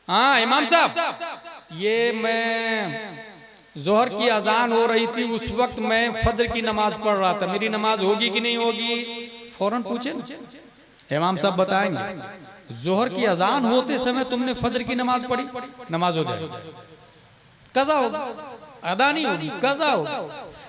हाँ इमाम साहब, ये मैं जोहर की अजान हो रही थी, उस वक्त मैं फजर की नमाज पढ़ रहा था, मेरी नमाज होगी कि नहीं होगी? फौरन पूछे ना, इमाम साहब बताएंगे जोहर की अजान होते समय तुमने फजर की नमाज पढ़ी, नमाज हो जाएगी, कज़ा होगा, अदा नहीं होगी, कज़ा होगा।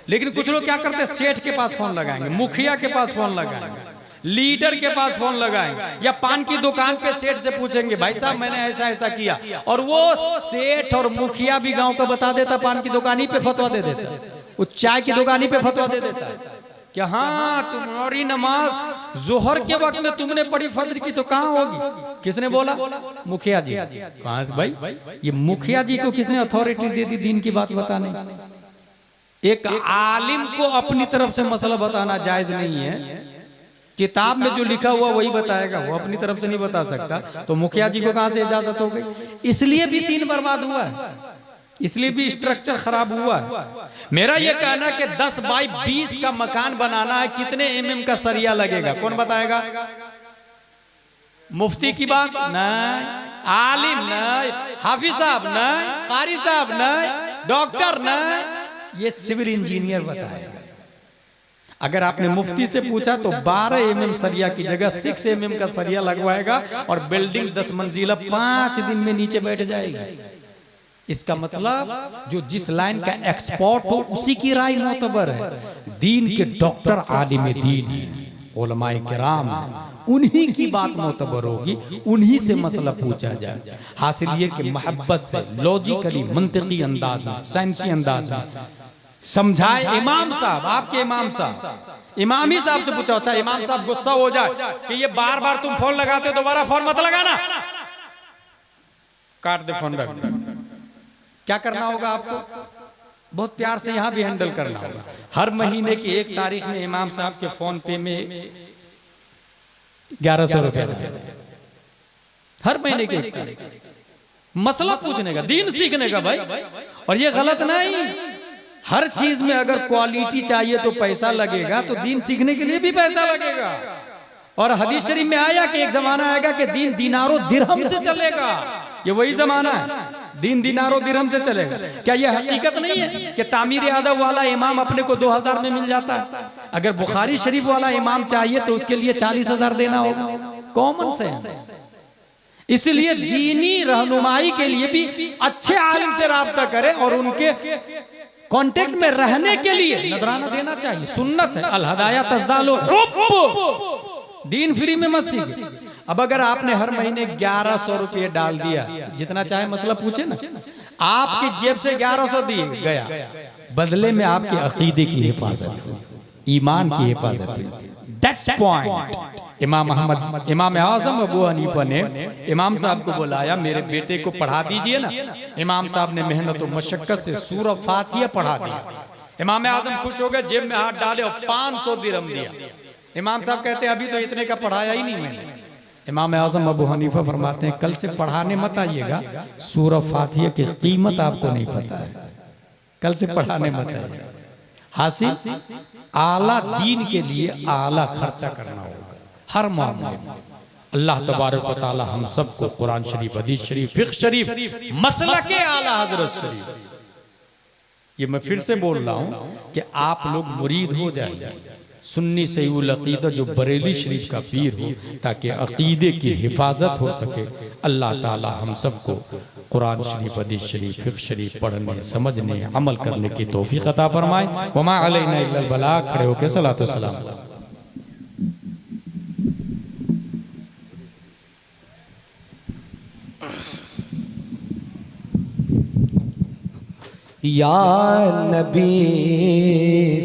लेकिन कुछ लोग क्या करते हैं, सेठ के पास फोन लगाएंगे, मुखिया के पास फोन लगाएंगे, लीडर के पास फोन लगाएंगे, या पान की दुकान पे सेठ से पूछेंगे भाई साहब मैंने ऐसा ऐसा किया, और वो सेठ और मुखिया भी गांव का बता देता, पान की दुकान ही पे फतवा दे देता, वो चाय की दुकान ही पे फतवा दे देता है कि हाँ तुम्हारी नमाज जोहर के वक्त में तुमने पढ़ी फजर की तो कहाँ होगी? किसने बोला? मुखिया जी। कहाँ से भाई? ये मुखिया जी को किसने अथॉरिटी दे दी दीन की बात बताने? एक आलिम को अपनी तरफ से मसला बताना जायज नहीं है, किताब में जो लिखा हुआ वही बताएगा, वो अपनी तरफ से नहीं बता सकता। तो मुखिया जी को कहां से इजाजत हो गई? इसलिए भी दीन बर्बाद हुआ है, इसलिए भी स्ट्रक्चर खराब हुआ है। मेरा ये कहना कि 10 बाई 20 का मकान बनाना है, कितने एमएम का सरिया लगेगा? कौन बताएगा? मुफ्ती की बात नहीं, आलिम नहीं, हाफिज साहब नहीं, कारी साहब नहीं, डॉक्टर नहीं, ये सिविल इंजीनियर बताएगा। अगर आपने मुफ्ती से पूछा तो 12 एमएम सरिया की जगह 6 एमएम का सरिया लगवाएगा और बिल्डिंग 10 मंजिला 5 दिन में नीचे बैठ जाएगी। इसका मतलब जो जिस लाइन का एक्सपर्ट हो उसी की राय मोतबर है। दीन के डॉक्टर आलिम दीन उलमाए किराम, उन्हीं की बात मोतबर होगी, उन्हीं से मसला पूछा जाए। हासिल ये कि मोहब्बत से लॉजिकली मंतिकी अंदाज में, साइंसी अंदाज में समझाए। इमाम साहब, आपके इमाम साहब, इमाम ही साहब से पूछा, अच्छा इमाम साहब गुस्सा हो जाए कि ये बार बार तुम फोन लगाते हो, दोबारा फोन मत लगाना, काट दे फोन, रख। क्या करना होगा आपको? बहुत प्यार से यहां भी हैंडल करना होगा। हर महीने की 1 तारीख में इमाम साहब के फोन पे में 1100 रुपया, हर महीने की 1 तारीख, मसला पूछने का, दीन सीखने का भाई। और ये गलत नहीं, हर चीज में अगर क्वालिटी चाहिए तो पैसा लगेगा, तो दीन सीखने के लिए भी पैसा लगेगा। और हदीस शरीफ में आया कि एक जमाना आएगा कि दीन दिनारों दिरहम से चलेगा। ये वही जमाना है, दीन दिनारों दिरहम से चलेगा। क्या ये हकीकत नहीं है कि तामीर आदब वाला इमाम अपने को 2000 में मिल जाता है? अगर बुखारी शरीफ वाला इमाम चाहिए तो उसके लिए 40,000 देना होगा। Common sense. इसलिए दीनी रहनुमाई के लिए भी अच्छे आलिम से राब्ता करें और उनके कांटेक्ट में रहने के लिए नजराना देना चाहिए। सुन्नत है, अल हदाया तज़दालो हुब्ब। दीन फ्री में मत सीखिए। अब अगर आपने हर महीने 1100 रुपये डाल दिया, जितना चाहे मसला पूछे ना, आपकी जेब से 1100 दिए गया, बदले में आपके अकीदे की हिफाजत, ईमान की हिफाजत। That's point. इमाम अहमद, इमाम आज़म अबू हनीफा ने इमाम साहब को बुलाया, मेरे बेटे को पढ़ा दीजिए ना। इमाम साहब ने मेहनत और मशक्कत से सूरह फातिहा पढ़ा दिया। इमाम आज़म खुश हो गए, जेब में हाथ डाले और 500 दिरहम दिया। इमाम साहब कहते हैं अभी तो इतने का पढ़ाया ही नहीं मैंने। इमाम आज़म अबू हनीफा फरमाते हैं कल से पढ़ाने मत आइएगा, सूरह फातिहा की कीमत आपको नहीं पता है, कल से पढ़ाने मत आइएगा। हासिल आला दीन के लिए आला खर्चा करना होगा हर मामले में। अल्लाह तबारक व तआला हम सबको कुरान शरीफ, हदीस शरीफ, फिक़्ह शरीफ, मसलक आला हज़रत शरीफ, ये मैं फिर से बोल रहा हूँ कि आप लोग मुरीद हो जाइए सुन्नी सहीउल अक़ीदा जो बरेली शरीफ का पीर हो, ताकि अक़ीदे की हिफाजत हो सके। अल्लाह ताला हम सबको कुरान शरीफ, हदीस शरीफ, फिक़्ह शरीफ पढ़ने, समझने, अमल करने की तौफ़ीक़ अता फरमाए। वमा अलैना इल्लल बलाग। खड़े होकर सलातो सलाम। या नबी